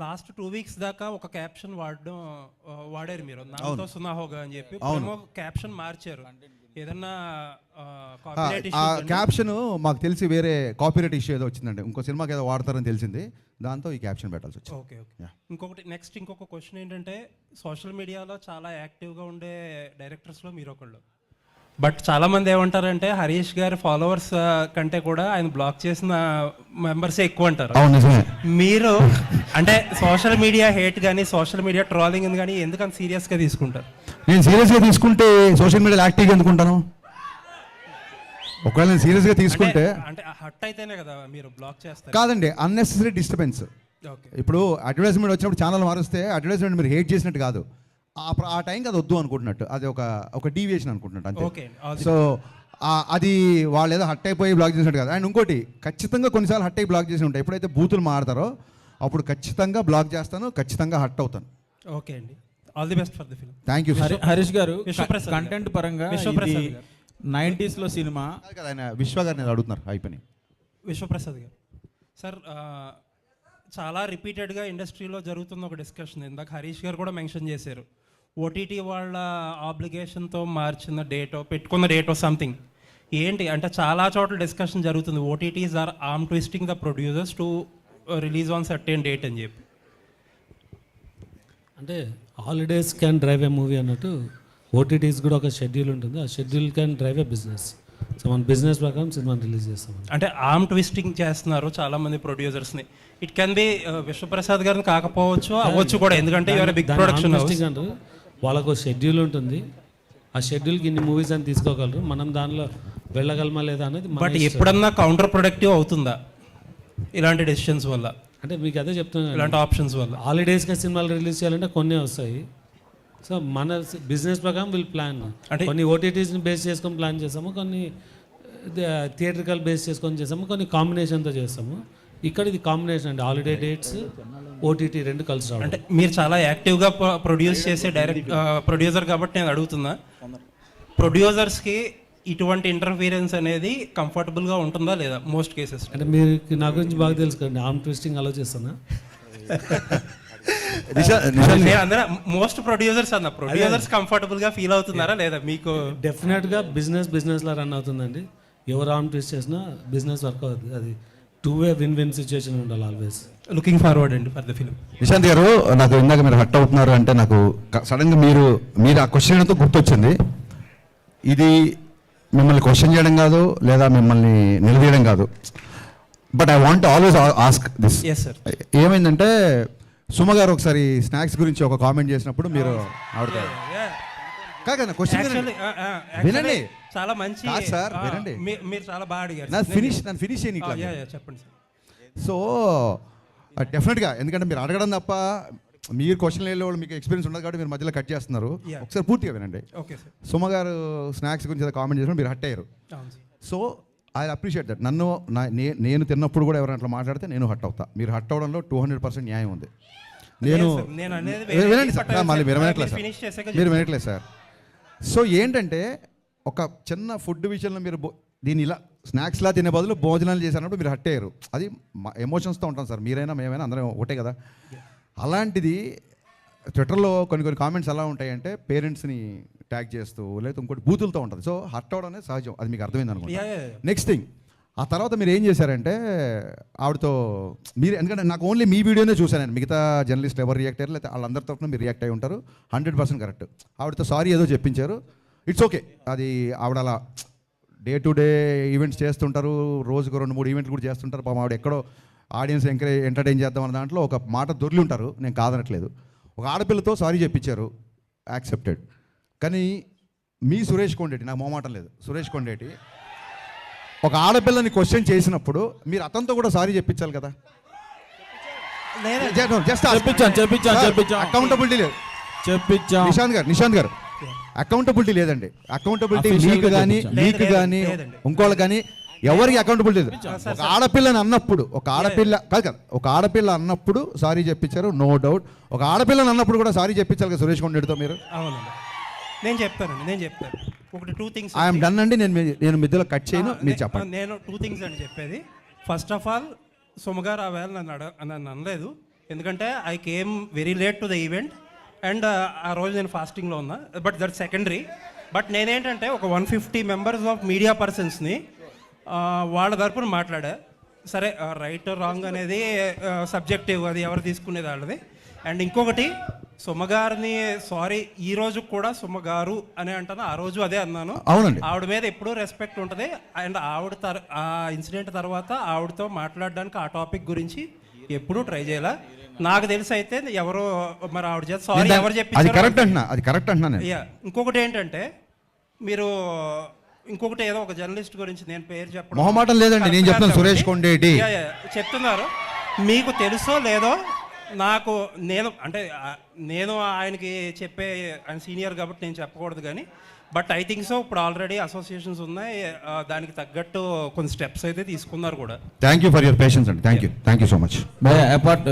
లాస్ట్ 2 weeks దాకా ఒక క్యాప్షన్ వాడారు మీరు, నాతో సునాహోగా అని చెప్పి. క్యాప్షన్ మార్చారు. ఏదన్నా క్యాప్షన్ మాకు తెలిసి వేరే కాపీరైట్ ఇష్యూ ఏదో వచ్చిందండి, ఇంకో సినిమాకి ఏదో వాడతారని తెలిసింది, దాంతో ఈ క్యాప్షన్ పెట్టాల్సి వచ్చింది. ఓకే. ఇంకొక క్వశ్చన్ ఏంటంటే, సోషల్ మీడియాలో చాలా యాక్టివ్గా ఉండే డైరెక్టర్స్లో మీరు ఒకళ్ళు. బట్ చాలామంది ఏమంటారంటే హరీష్ గారి ఫాలోవర్స్ కంటే కూడా ఆయన బ్లాక్ చేసిన మెంబర్సే ఎక్కువ అంటారు. మీరు అంటే సోషల్ మీడియా హేట్ కానీ సోషల్ మీడియా ట్రోలింగ్ కానీ ఎందుకంత సీరియస్గా తీసుకుంటారు? నేను సీరియస్గా తీసుకుంటే సోషల్ మీడియాలో యాక్టివ్గా ఎందుకుంటాను? ఒకవేళ నేను సీరియస్గా తీసుకుంటే అంటే హట్ అయితేనే కదా మీరు బ్లాక్ చేస్తారు. కాదండి, అన్నెసెసరీ డిస్టర్బెన్స్. ఇప్పుడు అడ్వర్టైజ్మెంట్ వచ్చినప్పుడు ఛానల్ మారుస్తే అడ్వర్టైజ్మెంట్ మీరు హేట్ చేసినట్టు కాదు, ఆ టైంకి అది వద్దు అనుకుంటున్నట్టు, అది ఒక డీవియేషన్ అనుకుంటున్నట్టు అంతే. సో అది వాళ్ళు ఏదో హట్ అయిపోయి బ్లాక్ చేసినట్టు కాదు. అండ్ ఇంకోటి, ఖచ్చితంగా కొన్నిసార్లు హట్ అయి బ్లాక్ చేసి ఉంటాయి. ఎప్పుడైతే బూతులు మాడతారో అప్పుడు ఖచ్చితంగా బ్లాక్ చేస్తాను, ఖచ్చితంగా హట్ అవుతాను. ఓకే అండి, all the best for the film. Thank you. Harish గారు కంటెంట్ పరంగా 90s సినిమా కదా, ఆయన విశ్వ గారిని అడుగుతున్నారు అయిపోయి. విశ్వప్రసాద్ గారు సార్, చాలా రిపీటెడ్గా ఇండస్ట్రీలో జరుగుతున్న ఒక డిస్కషన్, ఇందాక హరీష్ గారు కూడా మెన్షన్ చేశారు, ఓటీటీ వాళ్ళ ఆబ్లిగేషన్తో మార్చిన డేటో పెట్టుకున్న డేటో సంథింగ్ ఏంటి అంటే చాలా చోట్ల డిస్కషన్ జరుగుతుంది, OTTs are arm twisting the producers to release on certain date అని చెప్పి. అంటే holidays can drive a movie అన్నట్టు ఓటీటీస్ కూడా ఒక షెడ్యూల్ ఉంటుంది, ఆ schedule can drive a business. So మన బిజినెస్ ప్రకారం సినిమాని రిలీజ్ చేస్తాం. అంటే ఆర్మ్ ట్విస్టింగ్ చేస్తున్నారు చాలామంది ప్రొడ్యూసర్స్ని. ఇట్ కెన్ బి విశ్వప్రసాద్ గారిని కాకపోవచ్చు, అవ్వచ్చు కూడా, ఎందుకంటే బిగ్ ప్రొడక్షన్ అంటారు. వాళ్ళకు షెడ్యూల్ ఉంటుంది, ఆ షెడ్యూల్కి ఇన్ని మూవీస్ అని తీసుకోగలరు, మనం దానిలో వెళ్ళగలమా లేదా అనేది. బట్ ఎప్పుడన్నా కౌంటర్ ప్రొడక్టివ్ అవుతుందా ఇలాంటి డెసిషన్స్ వల్ల? అంటే మీకు అదే చెప్తున్నాను, ఇలాంటి ఆప్షన్స్ వల్ల హాలిడేస్గా సినిమాలు రిలీజ్ చేయాలంటే కొన్ని వస్తాయి. సో మన బిజినెస్ ప్రకారం వీళ్ళు ప్లాన్, అంటే కొన్ని ఓటీటీస్ని బేస్ చేసుకొని ప్లాన్ చేస్తాము, కొన్ని థియేట్రికల్ బేస్ చేసుకొని చేస్తాము, కొన్ని కాంబినేషన్తో చేస్తాము. ఇక్కడ ఇది కాంబినేషన్ అండి, హాలిడే డేట్స్ ఓటీటీ రెండు కలిసి రావడం. అంటే మీరు చాలా యాక్టివ్గా ప్రొడ్యూస్ చేసే ప్రొడ్యూసర్ కాబట్టి నేను అడుగుతున్నా, ప్రొడ్యూసర్స్కి ఇటువంటి ఇంటర్ఫీరెన్స్ అనేది కంఫర్టబుల్గా ఉంటుందా లేదా మోస్ట్ కేసెస్? అంటే మీరు నా గురించి బాగా తెలుసు కదండి, ఆర్మ్ ట్విస్టింగ్ అలో చేస్తానా? మోస్ట్ ప్రొడ్యూసర్స్ అన్న ప్రొడ్యూసర్స్ కంఫర్టబుల్గా ఫీల్ అవుతున్నారా లేదా మీకు? డెఫినెట్గా బిజినెస్లా రన్ అవుతుందండి. ఎవరు ఆర్మ్ ట్విస్ట్ చేసినా బిజినెస్ వర్క్ అవుతుంది. అది 2-way విన్-విన్ సిచ్యువేషన్ ఉండాలి ఆల్వేస్. లుకింగ్ ఫార్వర్డ్ అండి ఫర్ ద ఫిల్మ్. నిశాంత్ గారు, నాకు ఇందాక మీరు హట్ అవుతున్నారు అంటే నాకు సడన్గా మీరు ఆ క్వశ్చన్ ఏంటో గుర్తొచ్చింది. ఇది మిమ్మల్ని క్వశ్చన్ చేయడం కాదు, లేదా మిమ్మల్ని నిలదీయడం కాదు, but I want always ask this. ఏమైందంటే సుమ గారు ఒకసారి స్నాక్స్ గురించి ఒక కామెంట్ చేసినప్పుడు మీరు కాదు క్వశ్చన్ వినండి, చాలా మంచి సార్ వినండి, మీరు చాలా బాగా అడిగారు. నన్ను ఫినిష్ చేయని చెప్పండి సార్. సో డెఫినెట్గా, ఎందుకంటే మీరు అడగడం తప్ప మీరు క్వశ్చన్ లేని వాళ్ళు మీకు ఎక్స్పీరియన్స్ ఉండదు కాబట్టి మీరు మధ్యలో కట్ చేస్తున్నారు. ఒకసారి పూర్తిగా వినండి. సుమ గారు స్నాక్స్ గురించి కామెంట్ చేసినప్పుడు మీరు హట్ అయ్యారు. So I appreciate that. నేను తిన్నప్పుడు కూడా ఎవరైనా అట్లా మాట్లాడితే నేను హట్ అవుతా. మీరు హట్ అవడంలో 200% న్యాయం ఉంది. వినండి సార్, మళ్ళీ మీరు వినట్లేదు సార్. సో ఏంటంటే ఒక చిన్న ఫుడ్ విషయంలో మీరు దీన్ని ఇలా స్నాక్స్లా తినే బదులు భోజనాలు చేసినప్పుడు మీరు హట్ అయ్యారు. అది ఎమోషన్స్తో ఉంటాం సార్, మీరైనా మేమైనా అందరం ఒకటే కదా. అలాంటిది ట్విట్టర్లో కొన్ని కామెంట్స్ ఎలా ఉంటాయంటే పేరెంట్స్ని ట్యాగ్ చేస్తూ లేదా ఇంకోటి బూతులతో ఉంటుంది. సో హర్ట్ అవ్వడం అనేది సహజం, అది మీకు అర్థమైంది అనుకుంటా. నెక్స్ట్ థింగ్, ఆ తర్వాత మీరు ఏం చేశారంటే ఆవిడతో మీరు, ఎందుకంటే నాకు ఓన్లీ మీ వీడియోనే చూశాను, మిగతా జర్నలిస్ట్ ఎవరు రియాక్ట్ అయ్యారు లేదా వాళ్ళందరి తరఫున మీరు రియాక్ట్ అయ్యి ఉంటారు, 100% కరెక్ట్. ఆవిడతో సారీ ఏదో చెప్పించారు, ఇట్స్ ఓకే. అది ఆవిడ అలా డే టు డే ఈవెంట్స్ చేస్తుంటారు, రోజుకు 2-3 ఈవెంట్లు కూడా చేస్తుంటారు. పాపం ఆవిడ ఎక్కడో ఆడియన్స్ ఎంటర్టైన్ చేద్దాం అన్న దాంట్లో ఒక మాట దొరికి ఉంటారు, నేను కాదనట్లేదు. ఒక ఆడపిల్లతో సారీ చెప్పించారు, యాక్సెప్టెడ్. కానీ మీ సురేష్ కొండేటి, నాకు మొహమాటం లేదు, సురేష్ కొండేటి ఒక ఆడపిల్లని క్వశ్చన్ చేసినప్పుడు మీరు అతనితో కూడా సారీ చెప్పించాలి కదా. జస్ట్ అకౌంటబిలిటీ లేదు. నిశాంత్ గారు అకౌంటబిలిటీ లేదండి. అకౌంటబిలిటీ మీకు కానీ ఇంకోళ్ళు కానీ ఎవరికి అకౌంటబిలిటీ లేదు. ఒక ఆడపిల్లని అన్నప్పుడు ఒక ఆడపిల్ల అన్నప్పుడు సారీ చెప్పించారు, నో డౌట్. ఒక ఆడపిల్లని అన్నప్పుడు కూడా సారీ చెప్పించాలి కదా సురేష్ కొండేటితో మీరు. అవునండి, నేను చెప్తాను. ఒకటి 2 థింగ్స్ ఐఎమ్ డన్ అండి, నేను మధ్యలో కట్ చేయను, మీరు చెప్పండి. నేను 2 థింగ్స్ అని చెప్పేది. ఫస్ట్ ఆఫ్ ఆల్ సుమగారు ఆ వేళ నన్ను అనలేదు, ఎందుకంటే I came very late to the event and ఆ రోజు నేను ఫాస్టింగ్లో ఉన్నా. But that secondary. బట్ నేనేంటంటే ఒక 150 మెంబర్స్ ఆఫ్ మీడియా పర్సన్స్ని వాళ్ళ తరపున మాట్లాడా. సరే, రైట్ రాంగ్ అనేది సబ్జెక్టివ్, అది ఎవరు తీసుకునేది వాళ్ళది. అండ్ ఇంకొకటి, సుమగారిని సారీ ఈ రోజు కూడా సుమగారు అని అంటాను, ఆ రోజు అదే అన్నాను. అవునండి, ఆవిడ మీద ఎప్పుడూ రెస్పెక్ట్ ఉంటుంది. అండ్ ఆవిడ ఆ ఇన్సిడెంట్ తర్వాత ఆవిడతో మాట్లాడడానికి ఆ టాపిక్ గురించి ఎప్పుడూ ట్రై చేయాల. నాకు తెలిసి అయితే ఎవరో మరి ఆవిడ చేత సారీ ఎవరు చెప్పి. ఇంకొకటి ఏంటంటే, మీరు ఇంకొకటి ఏదో ఒక జర్నలిస్ట్ గురించి నేను పేరు చెప్పడం మొహమాటం లేదండి, నేను చెప్తాను, సురేష్ కొండేటి చెప్తున్నారు. మీకు తెలుసో లేదో నాకు, నేను ఆయనకి చెప్పే, ఆయన సీనియర్ కాబట్టి నేను చెప్పకూడదు కానీ, బట్ ఐ థింక్ సో ఇప్పుడు ఆల్రెడీ అసోసియేషన్స్ ఉన్నాయి, దానికి తగ్గట్టు కొన్ని స్టెప్స్ అయితే తీసుకున్నారు కూడా. Thank you for your patience అండి, thank you so much. Apart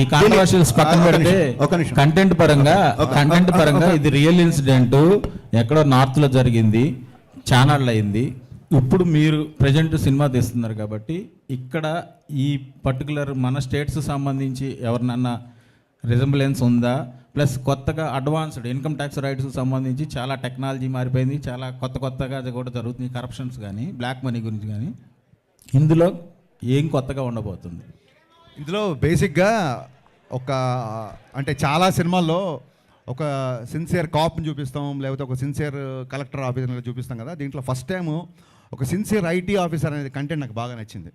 ఈ కాంట్రవర్షియల్స్ పక్కన పెడితే కంటెంట్ పరంగా ఇది రియల్ ఇన్సిడెంట్, ఎక్కడో నార్త్లో జరిగింది, ఛానల్ అయింది. ఇప్పుడు మీరు ప్రజెంట్ సినిమా తీస్తున్నారు కాబట్టి ఇక్కడ ఈ పర్టికులర్ మన స్టేట్స్ సంబంధించి ఎవరినన్నా రిజంబులెన్స్ ఉందా? ప్లస్ కొత్తగా అడ్వాన్స్డ్ ఇన్కమ్ ట్యాక్స్ రైట్స్ సంబంధించి చాలా టెక్నాలజీ మారిపోయింది, చాలా కొత్తగా కూడా జరుగుతుంది, కరప్షన్స్ కానీ బ్లాక్ మనీ గురించి కానీ. ఇందులో ఏం కొత్తగా ఉండబోతుంది? ఇందులో బేసిక్గా అంటే చాలా సినిమాల్లో ఒక సిన్సియర్ కాప్ని చూపిస్తాం, లేకపోతే ఒక సిన్సియర్ కలెక్టర్ ఆఫీసర్ చూపిస్తాం కదా. దీంట్లో ఫస్ట్ టైము ఒక సిన్సియర్ ఐటీ ఆఫీసర్ అనేది కంటెంట్ నాకు బాగా నచ్చింది.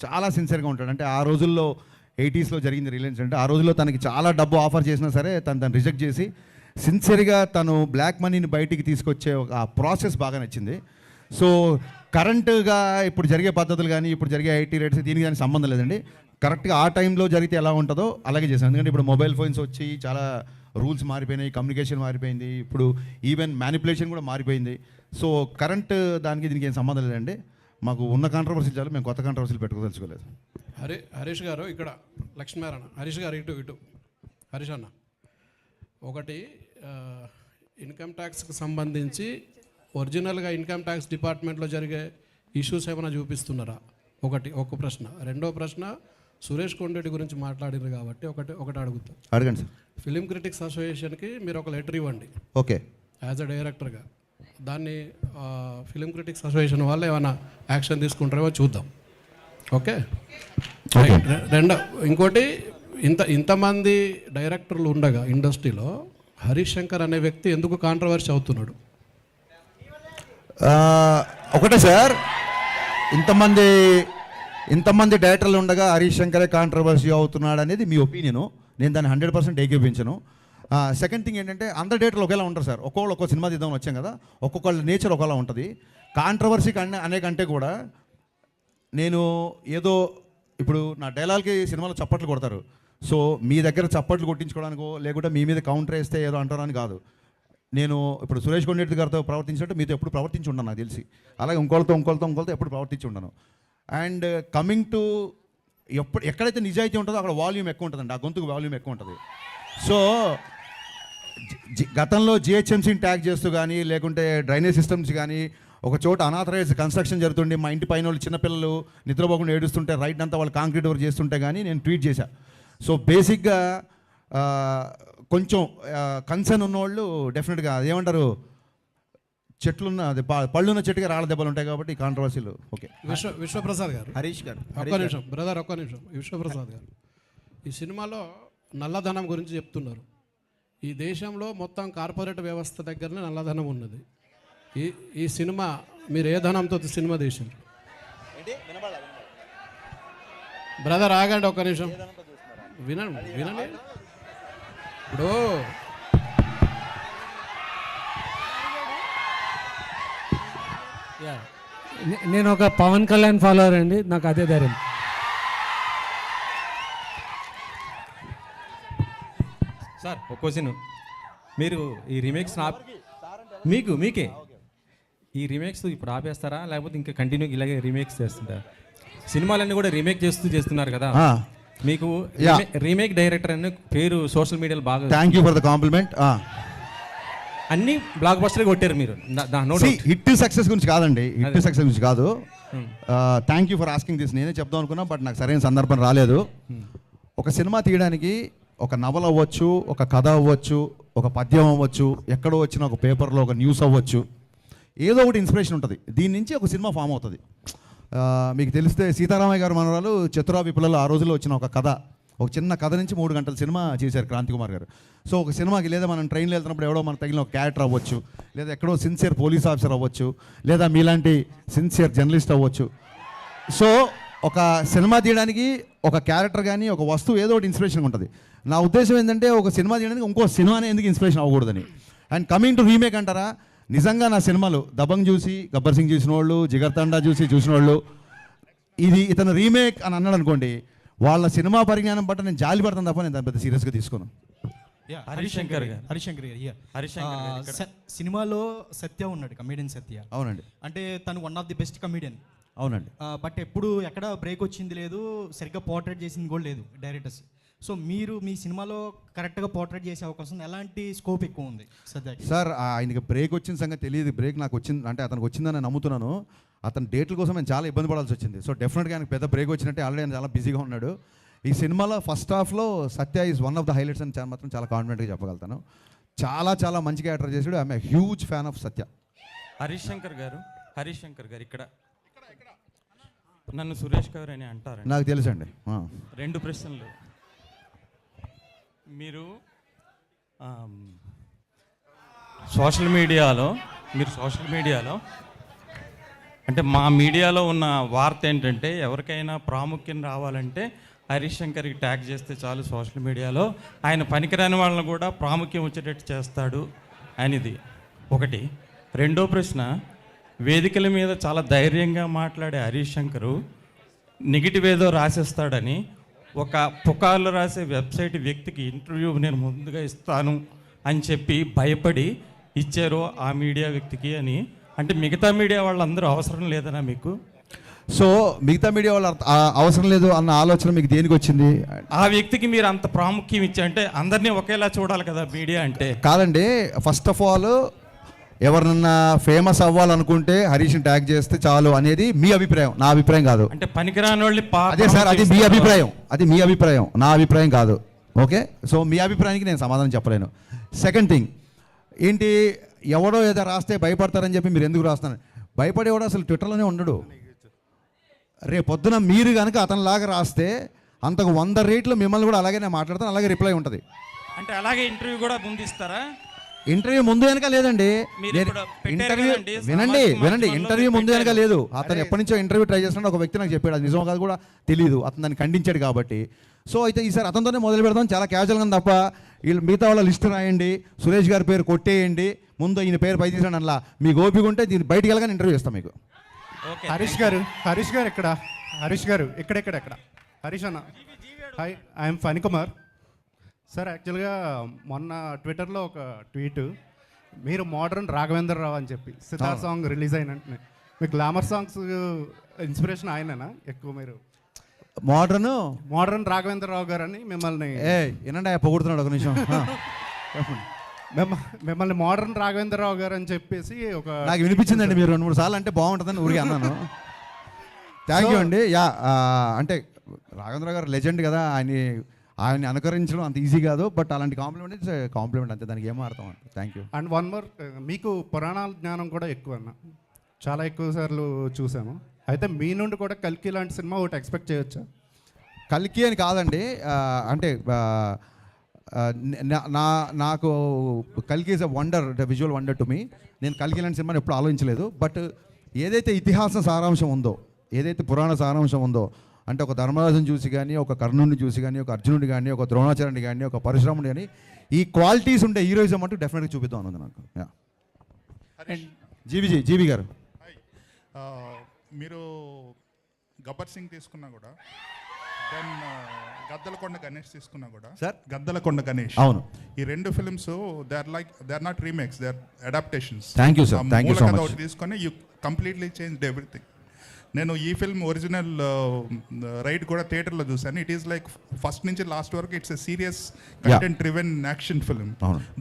చాలా సిన్సియర్గా ఉంటాడు. అంటే ఆ రోజుల్లో 80s జరిగింది రిలయన్స్ అంటే, ఆ రోజుల్లో తనకి చాలా డబ్బు ఆఫర్ చేసినా సరే తను రిజెక్ట్ చేసి సిన్సియర్గా తను బ్లాక్ మనీని బయటికి తీసుకొచ్చే ఒక ప్రాసెస్ బాగా నచ్చింది. సో కరెంటుగా ఇప్పుడు జరిగే పద్ధతులు కానీ ఇప్పుడు జరిగే ఐటీ రేట్స్ దీనికి కానీ సంబంధం లేదండి. కరెక్ట్గా ఆ టైంలో జరిగితే ఎలా ఉంటుందో అలాగే చేశాను. ఎందుకంటే ఇప్పుడు మొబైల్ ఫోన్స్ వచ్చి చాలా రూల్స్ మారిపోయినాయి, కమ్యూనికేషన్ మారిపోయింది, ఇప్పుడు ఈవెన్ మ్యానిపులేషన్ కూడా మారిపోయింది. సో కరెంట్ దానికి దీనికి ఏం సంబంధం లేదండి. మాకు ఉన్న కాంట్రవర్సీలు చాలు, మేము కొత్త కాంట్రవర్సీలు పెట్టుకోదలుచుకోలేదు. హరీష్ గారు ఇక్కడ లక్ష్మీనారాయణ, హరీష్ గారు ఇటు హరీష్ అన్న, ఒకటి ఇన్కమ్ ట్యాక్స్కి సంబంధించి ఒరిజినల్గా ఇన్కమ్ ట్యాక్స్ డిపార్ట్మెంట్లో జరిగే ఇష్యూస్ ఏమైనా చూపిస్తున్నారా? ఒక ప్రశ్న. రెండో ప్రశ్న, సురేష్ కొండేటి గురించి మాట్లాడారు కాబట్టి ఒకటి అడుగుతాం. అడగండి సార్. ఫిలిం క్రిటిక్స్ అసోసియేషన్కి మీరు ఒక లెటర్ ఇవ్వండి, ఓకే, యాజ్ అ డైరెక్టర్గా. దాన్ని ఫిలిం క్రిటిక్స్ అసోసియేషన్ వాళ్ళు ఏమైనా యాక్షన్ తీసుకుంటారేమో చూద్దాం. ఓకే. ఇంకోటి, ఇంతమంది డైరెక్టర్లు ఉండగా ఇండస్ట్రీలో హరీష్ శంకర్ అనే వ్యక్తి ఎందుకు కాంట్రవర్సీ అవుతున్నాడు? ఒకటే సార్, ఇంతమంది డైరెక్టర్లు ఉండగా హరీష్ శంకరే కాంట్రవర్సీ అవుతున్నాడు అనేది మీ ఒపీనియను, నేను దాన్ని 100% ఏకీపించను. సెకండ్ థింగ్ ఏంటంటే, అందరు డైరెక్టర్లు ఒకేలా ఉంటారు సార్. ఒక్కొక్క సినిమా తీద్దామని వచ్చాం కదా, ఒక్కొక్కళ్ళ నేచర్ ఒకలా ఉంటుంది. కాంట్రవర్సీ అనే కంటే కూడా నేను ఏదో ఇప్పుడు నా డైలాగ్కి సినిమాలో చప్పట్లు కొడతారు, సో మీ దగ్గర చప్పట్లు కొట్టించుకోవడానికో లేకుంటే మీ మీద కౌంటర్ వేస్తే ఏదో అంటారని కాదు. నేను ఇప్పుడు సురేష్ కొండేటి గారితో ప్రవర్తించినట్టు మీతో ఎప్పుడు ప్రవర్తించి ఉన్నాను నాకు తెలిసి, అలాగే ఇంకోళ్ళతో ఎప్పుడు ప్రవర్తించి ఉన్నాను. అండ్ కమింగ్ టు ఎక్కడైతే నిజాయితీ ఉంటుందో అక్కడ వాల్యూమ్ ఎక్కువ ఉంటుందండి, ఆ గొంతుకు వాల్యూమ్ ఎక్కువ ఉంటుంది. సో గతంలో జిహెచ్ఎంసీని ట్యాగ్ చేస్తూ కానీ లేకుంటే డ్రైనేజ్ సిస్టమ్స్ కానీ ఒక చోట అనాథరైజ్ కన్స్ట్రక్షన్ జరుగుతుండే మా ఇంటి పైన వాళ్ళు చిన్నపిల్లలు నిద్రపోకుండా ఏడుస్తుంటే రైట్ అంతా వాళ్ళు కాంక్రీట్ వర్క్ చేస్తుంటే కానీ నేను ట్వీట్ చేశా. సో బేసిక్గా కొంచెం కన్సర్న్ ఉన్నవాళ్ళు డెఫినెట్గా అదేమంటారు, చెట్లున్న అది పళ్ళున్న చెట్టుగా రాళ్ళ దెబ్బలు ఉంటాయి కాబట్టి కాంట్రవర్సీలు. ఓకే, విశ్వప్రసాద్ గారు, హరీష్ గారు, ఒక్క నిమిషం బ్రదర్, ఒక్క నిమిషం. విశ్వప్రసాద్ గారు, ఈ సినిమాలో నల్లధనం గురించి చెప్తున్నారు. ఈ దేశంలో మొత్తం కార్పొరేట్ వ్యవస్థ దగ్గరనే నల్లధనం ఉన్నది. ఈ సినిమా మీరు ఏ ధనంతో సినిమా తీసారు? బ్రదర్ ఆగండి ఒక్క నిమిషం, వినండి వినండి. ఇప్పుడు నేను ఒక పవన్ కళ్యాణ్ ఫాలోవర్ అండి, నాకు అదే ధైర్యం. సార్ ఒక క్వశ్చన్, మీరు ఈ రీమేక్స్ మీకే ఈ రీమేక్స్ ఇప్పుడు ఆపేస్తారా, లేకపోతే ఇంకా కంటిన్యూ ఇలాగే రీమేక్స్ చేస్తుంటారా? సినిమాలన్నీ కూడా రీమేక్ చేస్తున్నారు కదా, మీకు రీమేక్ డైరెక్టర్ అనే పేరు సోషల్ మీడియాలో బాగా. Thank you for the complement. అన్ని బ్లాక్ బస్టర్ కొట్టారు మీరు. హిట్ సక్సెస్ గురించి కాదండి, హిట్ సక్సెస్ గురించి కాదు. Thank you for asking this. నేనే చెప్దాం అనుకున్నా, బట్ నాకు సరైన సందర్భం రాలేదు. ఒక సినిమా తీయడానికి ఒక నవల అవ్వచ్చు, ఒక కథ అవ్వచ్చు, ఒక పద్యం అవ్వచ్చు, ఎక్కడో వచ్చిన ఒక పేపర్లో ఒక న్యూస్ అవ్వచ్చు, ఏదో ఒకటి ఇన్స్పిరేషన్ ఉంటుంది. దీని నుంచి ఒక సినిమా ఫామ్ అవుతుంది. మీకు తెలిస్తే సీతారామయ్య గారు మనవరాలు చతురా విప్లవాలు ఆ రోజుల్లో వచ్చిన ఒక కథ, ఒక చిన్న కథ నుంచి 3 గంటల సినిమా చేశారు క్రాంతి కుమార్ గారు. సో ఒక సినిమాకి లేదా మనం ట్రైన్లో వెళ్తున్నప్పుడు ఎవడో మనకు తగిలిన ఒక క్యారెక్టర్ అవ్వచ్చు, లేదా ఎక్కడో సిన్సియర్ పోలీస్ ఆఫీసర్ అవ్వచ్చు, లేదా మీలాంటి సిన్సియర్ జర్నలిస్ట్ అవ్వచ్చు. సో ఒక సినిమా తీయడానికి ఒక క్యారెక్టర్ కానీ ఒక వస్తువు ఏదో ఒకటి ఇన్స్పిరేషన్ ఉంటుంది. నా ఉద్దేశం ఏంటంటే ఒక సినిమా తీయడానికి ఇంకో సినిమానే ఎందుకు ఇన్స్పిరేషన్ అవ్వకూడదని. అండ్ కమింగ్ టు రీమేక్ అంటారా, నిజంగా నా సినిమాలు దబంగ్ చూసి, గబ్బర్ సింగ్ చూసిన వాళ్ళు, జిగర్తండా చూసిన వాళ్ళు ఇది ఇతను రీమేక్ అని అన్నాడు అనుకోండి, వాళ్ళ సినిమా పరిజ్ఞానం బట్టి నేను జాలి పడతాను తప్ప నేను దాన్ని పెద్ద సీరియస్గా తీసుకోను. హరిశంకర్ సినిమాలో సత్య ఉన్నాడు, కమేడియన్ సత్య. అవునండి. అంటే తను one of the best comedian. అవునండి. బట్ ఎప్పుడు ఎక్కడ బ్రేక్ వచ్చింది లేదు, సరిగ్గా పోర్ట్రేట్ చేసింది కూడా లేదు డైరెక్టర్స్. సో మీరు మీ సినిమాలో కరెక్ట్గా పోర్ట్రేట్ చేసే అవకాశం, ఎలాంటి స్కోప్ ఎక్కువ ఉంది సత్యకి? సార్ ఆయనకి బ్రేక్ వచ్చిన సంగతి తెలియదు. బ్రేక్ నాకు వచ్చింది అంటే అతనికి వచ్చిందని నేను నమ్ముతున్నాను. అతని డేట్ల కోసం నేను చాలా ఇబ్బంది పడాల్సి వచ్చింది. సో డెఫినెట్గా ఆయనకు పెద్ద బ్రేక్ వచ్చినట్టే, ఆల్రెడీ ఆయన చాలా బిజీగా ఉన్నాడు. ఈ సినిమాలో ఫస్ట్ హాఫ్లో Satya is one of the highlights అని మాత్రం చాలా కాన్ఫిడెంట్గా చెప్పగలుగుతాను. చాలా మంచి క్యారెక్టర్ చేసాడు. I'm a huge fan of Satya. Harishankar గారు ఇక్కడ నన్ను సురేష్ గారు అని అంటారు. నాకు తెలుసండి. 2 ప్రశ్నలు. మీరు సోషల్ మీడియాలో అంటే మా మీడియాలో ఉన్న వార్త ఏంటంటే, ఎవరికైనా ప్రాముఖ్యం రావాలంటే హరిశంకర్కి ట్యాగ్ చేస్తే చాలు సోషల్ మీడియాలో, ఆయన పనికిరాని వాళ్ళని కూడా ప్రాముఖ్యం వచ్చేటట్టు చేస్తాడు అనేది ఒకటి. రెండో ప్రశ్న, వేదికల మీద చాలా ధైర్యంగా మాట్లాడే హరిశంకరు నెగిటివ్ ఏదో రాసేస్తాడని ఒక పుకార్లు రాసే వెబ్సైట్ వ్యక్తికి ఇంటర్వ్యూ నేను ముందుగా ఇస్తాను అని చెప్పి భయపడి ఇచ్చారు ఆ మీడియా వ్యక్తికి అని. అంటే మిగతా మీడియా వాళ్ళందరూ అవసరం లేదనా మీకు? సో మిగతా మీడియా వాళ్ళు అవసరం లేదు అన్న ఆలోచన మీకు దేనికి వచ్చింది? ఆ వ్యక్తికి మీరు అంత ప్రాముఖ్యం ఇచ్చి, అంటే అందరినీ ఒకేలా చూడాలి కదా మీడియా అంటే. కాదండి, ఫస్ట్ ఆఫ్ ఆల్ ఎవరినన్నా ఫేమస్ అవ్వాలనుకుంటే హరీష్ని ట్యాగ్ చేస్తే చాలు అనేది మీ అభిప్రాయం, నా అభిప్రాయం కాదు. అంటే పనికిరాని వాళ్ళు అదే సార్, అది మీ అభిప్రాయం, నా అభిప్రాయం కాదు. ఓకే, సో మీ అభిప్రాయానికి నేను సమాధానం చెప్పలేను. సెకండ్ థింగ్ ఏంటి, ఎవడో ఏదో రాస్తే భయపడతారని చెప్పి మీరు ఎందుకు రాస్తున్నారు? భయపడేవాడు అసలు ట్విట్టర్లోనే ఉండడు. రేపు పొద్దున మీరు కనుక అతనిలాగా రాస్తే అంతకు 100 రెట్లు మిమ్మల్ని కూడా అలాగే నేను మాట్లాడతాను, అలాగే రిప్లై ఉంటుంది. అంటే అలాగే ఇంటర్వ్యూ కూడా ముందిస్తారా? ఇంటర్వ్యూ ముందు వెనక లేదండి. ఇంటర్వ్యూ వినండి, ఇంటర్వ్యూ ముందు వెనక లేదు. అతను ఎప్పటి నుంచో ఇంటర్వ్యూ ట్రై చేస్తున్నాడు. ఒక వ్యక్తి నాకు చెప్పాడు, అది నిజం కాదు కూడా తెలియదు, అతను దాన్ని ఖండించాడు కాబట్టి. సో అయితే ఈసారి అతనితోనే మొదలు పెడదాం, చాలా క్యాజువల్గా తప్ప వీళ్ళు మిగతా వాళ్ళ లిస్టు రాయండి, సురేష్ గారి పేరు కొట్టేయండి, ముందు ఈయన పేరు పై తీసాడు అలా మీకు ఓపిక ఉంటే దీన్ని బయటికి వెళ్ళగానే ఇంటర్వ్యూ ఇస్తాం మీకు. హరీష్ గారు ఇక్కడ హరీష్ అన్న, హాయ్, ఐఎమ్ ఫణికుమార్ సార్. యాక్చువల్గా మొన్న ట్విట్టర్లో ఒక ట్వీట్, మీరు మోడర్న్ రాఘవేంద్రరావు అని చెప్పి సితార్ సాంగ్ రిలీజ్ అయిన మీ గ్లామర్ సాంగ్స్ ఇన్స్పిరేషన్ ఆయననా ఎక్కువ? మీరు మోడర్న్ రాఘవేంద్రరావు గారు అని మిమ్మల్ని వినండి, పొగుడుతున్నాడు ఒక నిమిషం. మిమ్మల్ని మోడర్న్ రాఘవేంద్రరావు గారు అని చెప్పేసి ఒక నాకు వినిపించిందండి మీరు 2-3 సార్లు అంటే బాగుంటుందని ఊరికే అన్నాను. థ్యాంక్ యూ అండి. యా అంటే రాఘవేంద్ర గారు లెజెండ్ కదా, ఆయన్ని అనుకరించడం అంత ఈజీ కాదు, బట్ అలాంటి కాంప్లిమెంట్ ఇట్స్ కాంప్లిమెంట్ అంతే, దానికి ఏమో అర్థం అండి. Thank you. And one more, మీకు పురాణాల జ్ఞానం కూడా ఎక్కువ అన్న, చాలా ఎక్కువ సార్లు చూసాము. అయితే మీ నుండి కూడా కల్కి లాంటి సినిమా ఒకటి ఎక్స్పెక్ట్ చేయొచ్చా? కల్కి అని కాదండి, అంటే నాకు కల్కి is a wonder, visual wonder to me. నేను కల్కి లాంటి సినిమాని ఎప్పుడు ఆలోచించలేదు. బట్ ఏదైతే ఇతిహాస సారాంశం ఉందో, ఏదైతే పురాణ సారాంశం ఉందో, అంటే ఒక ధర్మరాజుని చూసి కానీ, ఒక కర్ణుడిని చూసి కానీ, ఒక అర్జునుడి కానీ, ఒక ద్రోణాచార్యుని కానీ, ఒక పరశురాముడి కానీ, ఈ క్వాలిటీస్ ఉండే హీరోయిజం అంటూ డెఫినెట్గా చూపిద్దాం అన్నది నాకు. జీవి గారు, మీరు గబ్బర్ సింగ్ తీసుకున్నా కూడా, దెన్ గద్దలకొండ గణేష్ తీసుకున్నా కూడా, సార్ గద్దలకొండ గణేష్, అవును, ఈ 2 films they are not remakes, they are adaptations. Thank you sir, thank you so much. తీసుకొని యూ కంప్లీట్లీ చేంజ్డ్ ఎవ్రీథింగ్. నేను ఈ ఫిల్మ్ ఒరిజినల్ రైడ్ కూడా థియేటర్లో చూశాను. ఇట్ ఈస్ లైక్ ఫస్ట్ నుంచి లాస్ట్ వరకు it's a serious content driven action film.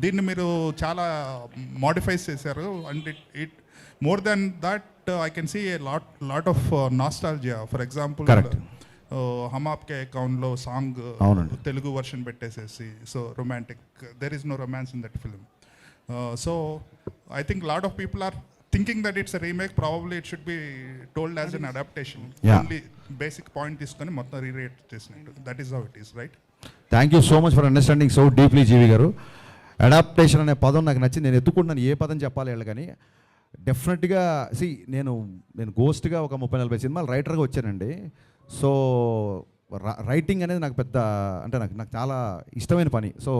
దీన్ని మీరు చాలా మోడిఫైస్ చేశారు. And it more than that I can see a lot of nostalgia. For example హమ్ ఆప్కే అకౌంట్లో సాంగ్ తెలుగు వర్షన్ పెట్టేసేసి, so romantic, there is no romance in that film. So I think lot of people are thinking that it's a remake. Probably it should be told as an adaptation. Only basic point తీసుకొని మొత్తం రీరేట్ చేసినట్టు. That is how it is, right? Thank you so much for understanding so deeply GV గారు. Adaptation అనే పదం నాకు నచ్చింది. నేను ఎత్తుకుంటున్నాను ఏ పదం చెప్పాలి వాళ్ళు, కానీ డెఫినెట్గా నేను గోస్ట్గా ఒక 30-40 సినిమాలు రైటర్గా వచ్చానండి. సో రైటింగ్ అనేది నాకు పెద్ద, అంటే నాకు చాలా ఇష్టమైన పని. సో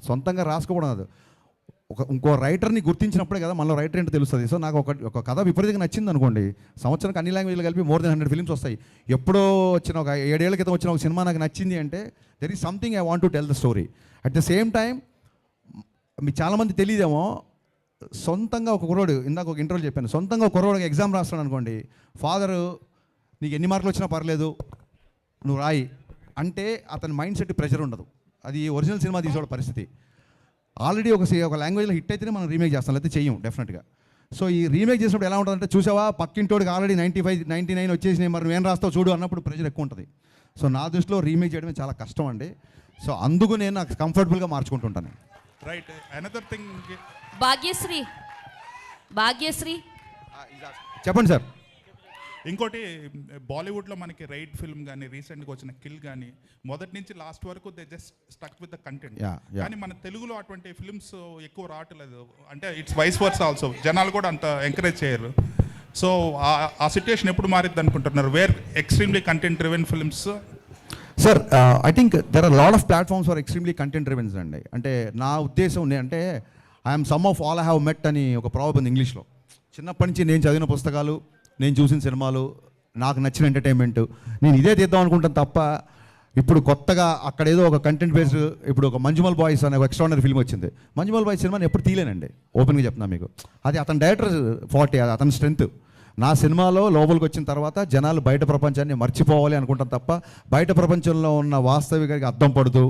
సొంతంగా రాసుకోవడం అది ఇంకో రైటర్ని గుర్తించినప్పుడే కదా మనలో రైటర్ ఏంటో తెలుస్తుంది. సో నాకు ఒక కథ విపరీతంగా నచ్చింది అనుకోండి, సంవత్సరానికి అన్ని లాంగ్వేజ్లు కలిపి మోర్ దెన్ 100 ఫిల్మ్స్ వస్తాయి. ఎప్పుడో వచ్చిన ఒక 7 ఏళ్ల క్రితం వచ్చిన ఒక సినిమా నాకు నచ్చింది అంటే there is something I want to tell the story. At the same time మీకు చాలామంది తెలియదేమో, సొంతంగా ఒక కుర్రోడు, ఇందాక ఒక ఇంటర్వ్యూ చెప్పాను, సొంతంగా ఒక కుర్రోడు ఎగ్జామ్ రాస్తాడు అనుకోండి, ఫాదరు నీకు ఎన్ని మార్కులు వచ్చినా పర్లేదు నువ్వు రాయి అంటే అతని మైండ్ సెట్ ప్రెషర్ ఉండదు. అది ఒరిజినల్ సినిమా తీసేవాళ్ళ పరిస్థితి. ఆల్రెడీ ఒక లాంగ్వేజ్లో హిట్ అయితేనే మనం రీమేక్ చేస్తాం, లేకపోతే చెయ్యం డెఫినెట్గా. సో ఈ రీమేక్ చేసినప్పుడు ఎలా ఉంటుందంటే, చూసావా పక్కింటోడికి ఆల్రెడీ 95, 99 వచ్చేసినాయి, మరి నువ్వేం రాస్తావు చూడు అన్నప్పుడు ప్రెషర్ ఎక్కువ ఉంటుంది. సో నా దృష్టిలో రీమేక్ చేయడమే చాలా కష్టం అండి. సో అందుకు నేను నాకు కంఫర్టబుల్గా మార్చుకుంటుంటాను. రైట్. అనదర్ థింగ్, భాగ్యశ్రీ చెప్పండి సార్. ఇంకోటి, బాలీవుడ్లో మనకి రైడ్ ఫిల్మ్ కానీ, రీసెంట్గా వచ్చిన కిల్ కానీ, మొదటి నుంచి లాస్ట్ వరకు they just stuck with the content. కానీ మన తెలుగులో అటువంటి ఫిల్మ్స్ ఎక్కువ రావట్లేదు. అంటే ఇట్స్ వైస్ వర్స్ ఆల్సో, జనాలు కూడా అంత ఎంకరేజ్ చేయరు. సో ఆ సిచ్యుయేషన్ ఎప్పుడు మారిద్ది అనుకుంటున్నారు? Where extremely content driven films. Sir I think there are lot of platforms for extremely content drivens అండి. అంటే నా ఉద్దేశం అంటే I'm sum of all I have met అని ఒక ప్రావర్బ్ ఉంది ఇంగ్లీష్లో. చిన్నప్పటి నుంచి నేను చదివిన పుస్తకాలు, నేను చూసిన సినిమాలు, నాకు నచ్చిన ఎంటర్టైన్మెంట్, నేను ఇదే తీద్దాం అనుకుంటాను తప్ప ఇప్పుడు కొత్తగా అక్కడ ఏదో ఒక కంటెంట్ బేస్డ్, ఇప్పుడు ఒక మంజుమల్ బాయ్స్ అనే ఒక ఎక్స్ట్రాడినరీ ఫిల్మ్ వచ్చింది. మంజుమల్ బాయ్స్ సినిమాని ఎప్పుడు తీయలేనండి, ఓపెన్గా చెప్తున్నా మీకు. అది అతని డైరెక్టర్ 40, అది అతని స్ట్రెంత్. నా సినిమాలో లోపలికి వచ్చిన తర్వాత జనాలు బయట ప్రపంచాన్ని మర్చిపోవాలి అనుకుంటాం తప్ప బయట ప్రపంచంలో ఉన్న వాస్తవికతకి అద్దం పడుతూ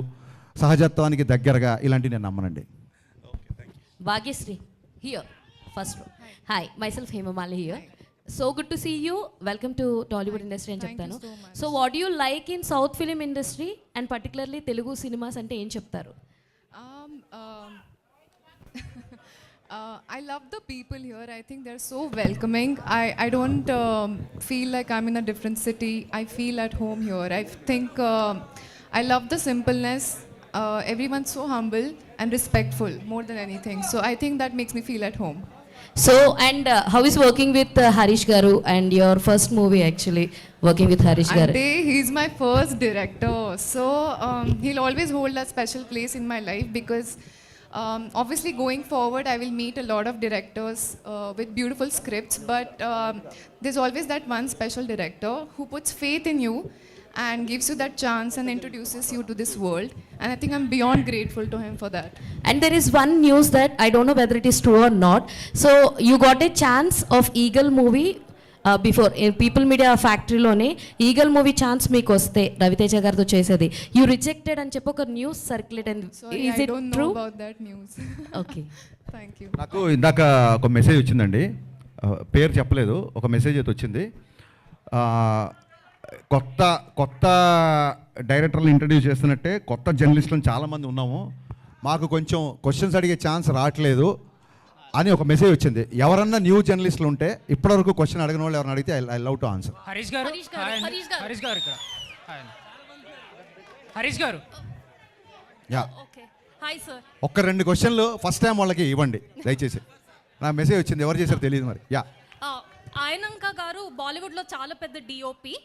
సహజత్వానికి దగ్గరగా ఇలాంటివి నేను నమ్మనండి. Bhagyashri here first. Hi, myself Hemamali here. So good to see you. Welcome to Tollywood industry అని చెప్తాను. So what do you like in South film industry and particularly Telugu cinemas అంటే ఏం చెప్తారు? I love the people here. I think they're so welcoming. I don't feel like I'm in a different city. I feel at home here. I think I love the simpleness. Everyone's so humble and respectful more than anything. So I think that makes me feel at home. So and how is working with Harish Garu and your first movie actually working with Harish Garu? He's my first director. So he'll always hold a special place in my life because obviously going forward I will meet a lot of directors with beautiful scripts, but there's always that one special director who puts faith in you and gives you that chance and introduces you to this world, and I think I'm beyond grateful to him for that. And there is one news that I don't know whether it is true or not. So you got a chance of Eagle movie before people media ఫ్యాక్టరీలోనే Eagle movie chance మీకు వస్తే రవితేజ గారితో చేసేది, you rejected అని చెప్పి ఒక news circulate అయింది. Sorry, Is I it don't know true? about that news. Okay. Thank you. నాకు ఇందాక ఒక మెసేజ్ వచ్చిందండి, పేరు చెప్పలేదు, ఒక మెసేజ్ అయితే వచ్చింది. కొత్త డైరెక్టర్లు ఇంట్రడ్యూస్ చేస్తున్నట్టే కొత్త జర్నలిస్టులను చాలామంది ఉన్నాము, మాకు కొంచెం క్వశ్చన్స్ అడిగే ఛాన్స్ రావట్లేదు అని ఒక మెసేజ్ వచ్చింది. ఎవరన్నా న్యూ జర్నలిస్టులు ఉంటే ఇప్పటివరకు క్వశ్చన్ అడిగిన వాళ్ళు ఎవరైనా అడిగితే I love to answer. Harish గారు ఇక్కడ హరీష్ గారు యా, హాయ్ సార్. ఒక్క 2 క్వశ్చన్లు ఫస్ట్ టైం వాళ్ళకి ఇవ్వండి దయచేసి. నా మెసేజ్ వచ్చింది, ఎవరు చేశారో తెలియదు మరి. యా, ఆయనంక గారు బాలీవుడ్లో చాలా పెద్ద డిఓపి,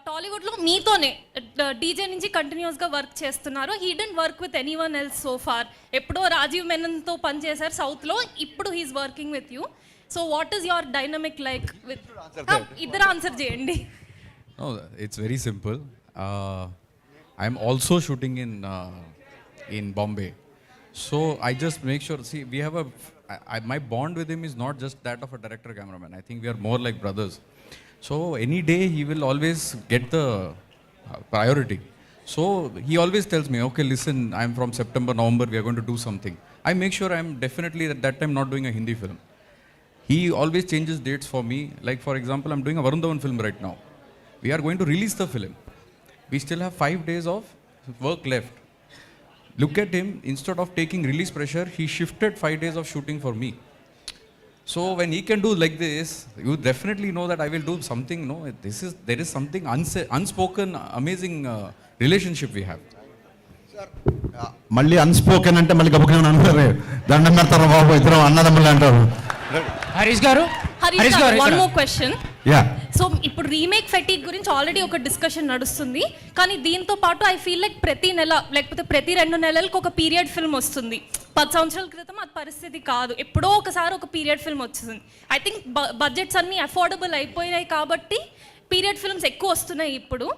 టాలీవుడ్లో మీతోనే డీజే నుంచి కంటిన్యూస్గా వర్క్ చేస్తున్నారు. He didn't work with anyone else so far. ఎప్పుడో రాజీవ్ మెనన్తో పనిచేశారు సౌత్లో, ఇప్పుడు he's working with you. So what is your dynamic like with? ఇద్దరు ఆన్సర్ చేయండి. It's very simple. I'm also shooting in Bombay. So I just make sure, see, we have my bond with him is not just that of a director cameraman. I think we are more like brothers. So any day he will always get the priority. So he always tells me, okay, listen, I'm from September, November, we are going to do something. I make sure I'm definitely at that time not doing a Hindi film. He always changes dates for me. Like for example, I'm doing a Varun Dhawan film right now. We are going to release the film. We still have 5 days of work left. Look at him, instead of taking release pressure, he shifted 5 days of shooting for me. So when he can do like this, you definitely know that I will do something. No, there is something unspoken, amazing relationship we have. మళ్ళీ unspoken అంటే మళ్ళీ గబుకని అనుకోరు, దండం పెడతారు బాబు, ఇద్దరు అన్నదమ్ములు అంటారు. హరీష్ గారు one more question. Yeah, so ఇప్పుడు రీమేక్ ఫెటీగ్ గురించి ఆల్రెడీ ఒక డిస్కషన్ నడుస్తుంది, కానీ దీంతో పాటు ఐ ఫీల్ లైక్ ప్రతి నెల లేకపోతే ప్రతి 2 నెలలకు ఒక పీరియడ్ ఫిల్మ్ వస్తుంది. 10 సంవత్సరాల క్రితం అది పరిస్థితి కాదు, ఎప్పుడో ఒకసారి ఒక పీరియడ్ ఫిల్మ్ వచ్చింది. ఐ థింక్ బడ్జెట్స్ అన్నీ అఫోర్డబుల్ అయిపోయినాయి కాబట్టి పీరియడ్ ఫిల్మ్స్ ఎక్కువ వస్తున్నాయి ఇప్పుడు.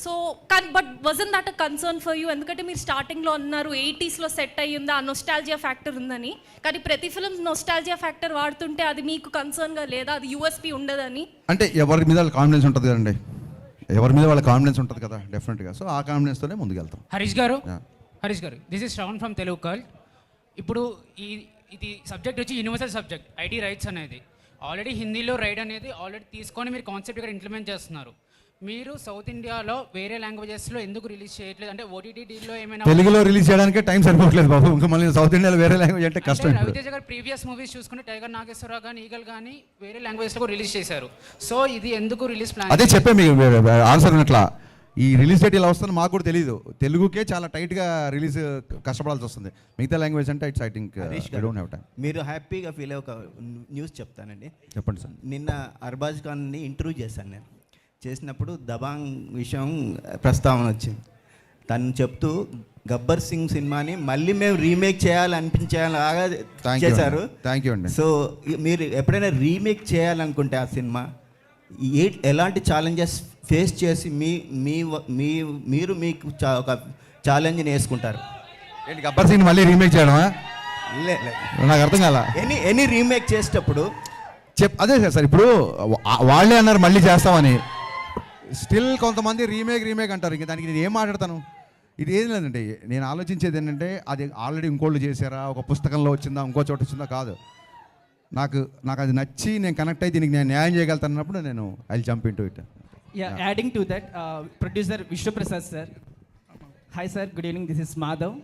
సో కానీ but wasn't that a concern for you? ఎందుకంటే మీరు స్టార్టింగ్లో అన్నారు 80sలో సెట్ అయ్యింది, ఆ నొస్టాలజియా ఫ్యాక్టర్ ఉందని. కానీ ప్రతి ఫిల్మ్ నొస్టాలజియా ఫ్యాక్టర్ వాడుతుంటే అది మీకు కన్సర్న్గా లేదా? అది యూఎస్పీ ఉండదని? అంటే ఎవరి మీద వాళ్ళ కాన్ఫిడెన్స్ ఉంటుంది కదండి, ఎవరి మీద వాళ్ళ కాన్ఫిడెన్స్ ఉంటుంది కదా డెఫినెట్గా. సో ఆ కాన్ఫిడెన్స్తోనే ముందుకెళ్తాం. హరీష్ గారు this is Shravan from Telugu cult. ఇప్పుడు ఇది సబ్జెక్ట్ వచ్చి యూనివర్సల్ సబ్జెక్ట్, ఐటీ రైట్స్ అనేది. ఆల్రెడీ హిందీలో రైట్ అనేది ఆల్రెడీ తీసుకొని మీరు కాన్సెప్ట్ ఇక్కడ ఇంప్లిమెంట్ చేస్తున్నారు. మీరు సౌత్ ఇండియాలో వేరే లాంగ్వేజెస్లో ఎందుకు రిలీజ్ చేయట్లేదు? అంటే ఓటీటీలో ఏమైనా తెలుగులో రిలీజ్ చేయడానికి టైం సరిపోవట్లేదు బాబు, ఇంకా మళ్ళీ సౌత్ ఇండియాలో వేరే లాంగ్వేజ్ అంటే కష్టం. రవితేజ గారు ప్రీవియస్ మూవీస్ చూసుకుంటే టైగర్ నాగేశ్వరరావు కానీ ఈగల్ కానీ వేరే లాంగ్వేజ్లో రిలీజ్ చేశారు. సో ఇది ఎందుకు రిలీజ్ ప్లాన్? అదే చెప్పే మీకు ఆన్సర్ ఉన్నట్లా, ఈ రిలీజ్ డేట్ ఇలా వస్తుందని మాకు కూడా తెలియదు. తెలుగుకే చాలా టైట్గా రిలీజ్ కష్టపడాల్సి వస్తుంది, మిగతా లాంగ్వేజ్ అంటే it's I think don't have time. మీరు హ్యాపీగా ఫీల్ అయ్యే ఒక న్యూస్ చెప్తానండి. చెప్పండి సార్. నిన్న అర్బాజ్ ఖాన్ని ఇంటర్వ్యూ చేశాను నేను. చేసినప్పుడు దబాంగ్ విషయం ప్రస్తావన వచ్చింది. తను చెప్తూ గబ్బర్ సింగ్ సినిమాని మళ్ళీ మేము రీమేక్ చేయాలనిపించేలాగా చేశారు. థ్యాంక్ యూ అండి. సో మీరు ఎప్పుడైనా రీమేక్ చేయాలనుకుంటే ఆ సినిమా ఎలాంటి ఛాలెంజెస్ ఫేస్ చేసి మీరు మీకు ఒక ఛాలెంజ్ని వేసుకుంటారు? ఏంటి గబ్బర్ సింగ్ మళ్ళీ రీమేక్ చేయడమా? నాకు అర్థం కాల. ఎనీ రీమేక్ చేసేటప్పుడు అదే సార్, ఇప్పుడు వాళ్ళే అన్నారు మళ్ళీ చేస్తామని, స్టిల్ కొంతమంది రీమేక్ అంటారు. ఇంకా దానికి నేను ఏం మాట్లాడతాను? ఇది ఏం లేదండి, నేను ఆలోచించేది ఏంటంటే అది ఆల్రెడీ ఇంకోళ్ళు చేశారా, ఒక పుస్తకంలో వచ్చిందా, ఇంకో చోట వచ్చిందా కాదు. నాకు అది నచ్చి నేను కనెక్ట్ అయ్యి దీనికి నేను న్యాయం చేయగలుగుతానన్నప్పుడు నేను I jump into it. Adding to that, producer Vishwaprasad sir. Hi sir, good evening, this is Madhav.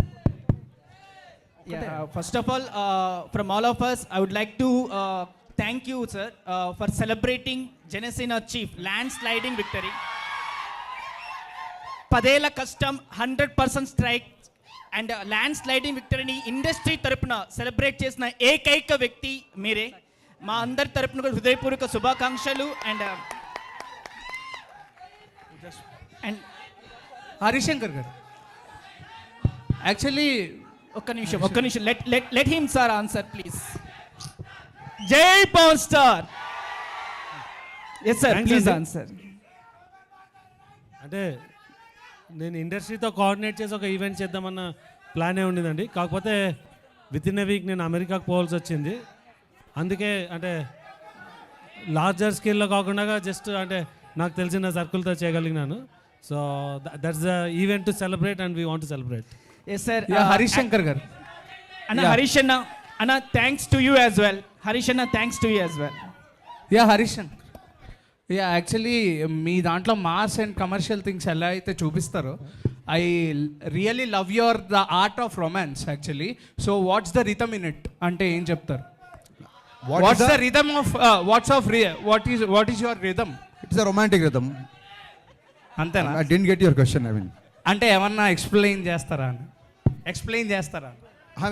First of all, from all of us, I would like to thank you, sir, for celebrating Janesina Chief landsliding victory. 10 ఏళ్ల కష్టం, 100% strike and ల్యాండ్స్లైడింగ్ విక్టరీని industry తరపున celebrate చేసిన ఏకైక వ్యక్తి మీరే. మా అందరి తరపున హృదయపూర్వక శుభాకాంక్షలు. అండ్ హరిశంకర్ గారు యాక్చువల్లీ ఒక్క నిమిషం let him sir answer please. జై power star. Yes sir, please answer. అంటే నేను ఇండస్ట్రీతో కోఆర్డినేట్ చేసి ఒక ఈవెంట్ చేద్దామన్న ప్లానే ఉండిందండి. కాకపోతే విత్ ఇన్ ఎ వీక్ నేను అమెరికాకు పోవాల్సి వచ్చింది. అందుకే అంటే లార్జర్ స్కేల్లో కాకుండా జస్ట్ అంటే నాకు తెలిసిన సర్కిల్తో చేయగలిగినాను. So that's the event to celebrate and we want to celebrate. Yes sir. Harish Shankar గారు. అన్న హరీష్ అన్న thanks to you as well. Harish అన్న thanks to you as well. Harish actually మీ దాంట్లో మాస్ అండ్ కమర్షియల్ థింగ్స్ ఎలా అయితే చూపిస్తారో I really love the art of romance actually. So what's the rhythm in it అంటే ఏం చెప్తారు? What's the rhythm of what is your rhythm? It's a romantic rhythm. అంతేనా? I didn't get your question. I mean అంటే ఏమన్నా explain చేస్తారా?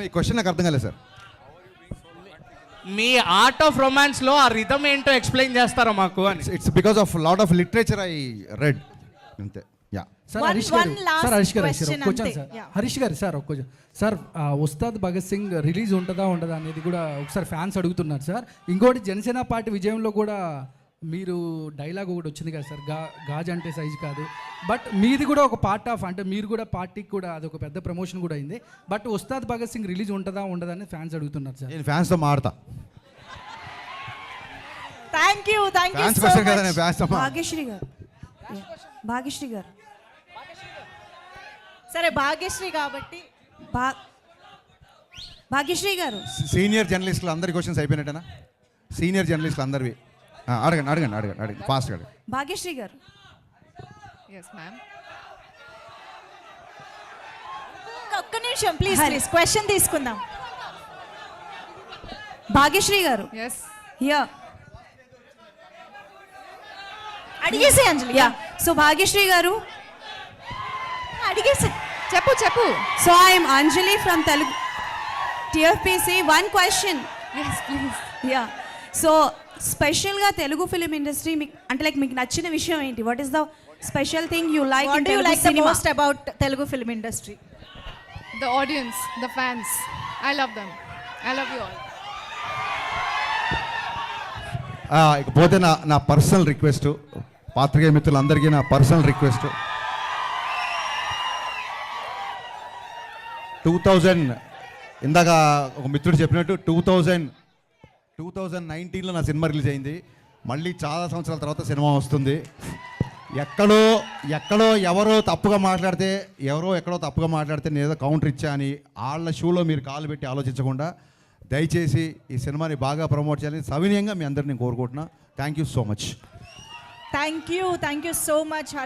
మీ question నాకు అర్థం కాలేదు సార్. మీ ఆర్ట్ ఆఫ్ రొమాన్స్ లో ఆ రిథమ్ ఏంటో ఎక్స్ప్లెయిన్ చేస్తారా మాకు అని? It's because of lot of literature I read అంతే. యా సార్ హరీష్ గారు సార్ ఒక్క question sir. Ustaad Bhagat Singh release ఉంటుందా ఉండదా అనేది కూడా ఒకసారి ఫ్యాన్స్ అడుగుతున్నారు సార్. ఇంకోటి జనసేన పార్టీ విజయంలో కూడా మీరు డైలాగ్ ఒకటి వచ్చింది కదా సార్, గాజ్ అంటే సైజ్ కాదు. బట్ మీది కూడా ఒక పార్ట్ ఆఫ్ అంటే మీరు కూడా పార్టీకి కూడా అది ఒక పెద్ద ప్రమోషన్ కూడా అయింది. బట్ ఉస్తాద్ భగత్ సింగ్ రిలీజ్ ఉంటుందా ఉండదా అని ఫ్యాన్స్ అడుగుతున్నారు సార్. నేను ఫ్యాన్స్తో మాడతా. థ్యాంక్ యూ ఫ్యాన్స్ క్వశ్చన్ కదా, నేను ఫ్యాన్స్తో భాగ్యశ్రీ గారు సరే భాగ్యశ్రీ కాబట్టి భాగ్యశ్రీ గారు సీనియర్ జర్నలిస్టులు అందరి క్వశ్చన్స్ అయిపోయినట్టేనా? సీనియర్ జర్నలిస్టులు అందరివి అడగండి ఫాస్ట్గా అడగండి. భాగ్యశ్రీ గారు. Yes ma'am. ఒక్క నిమిషం ప్లీజ్ క్వశ్చన్ తీసుకుందాం. భాగ్యశ్రీ గారు. ఎస్. యా అడిగేసి అంజలి. యా సో భాగ్యశ్రీ గారు అడిగేసి చెప్పు. So I'm Anjali from Telugu TFPC. One question. Yes please. Yeah so స్పెషల్గా తెలుగు ఫిలిం ఇండస్ట్రీ అంటే లైక్ మీకు నచ్చిన విషయం ఏంటి? What is the special thing you like in Telugu cinema? Most about Telugu film industry? The audience, the fans. I love them. I love you all. ఇకపోతే నా personal request, పాత్రికేయ మిత్రులందరికీ నా పర్సనల్ రిక్వెస్ట్, 2000 ఇందాక ఒక మిత్రుడు చెప్పినట్టు 2019లో నా సినిమా రిలీజ్ అయింది. మళ్ళీ చాలా సంవత్సరాల తర్వాత సినిమా వస్తుంది. ఎక్కడో ఎవరో తప్పుగా మాట్లాడితే నేను ఏదో కౌంటర్ ఇచ్చా అని వాళ్ళ షూలో మీరు కాలు పెట్టి ఆలోచించకుండా దయచేసి ఈ సినిమాని బాగా ప్రమోట్ చేయాలని సవినయంగా మీ అందరిని కోరుకుంటున్నా. Thank you so much. Thank you so much.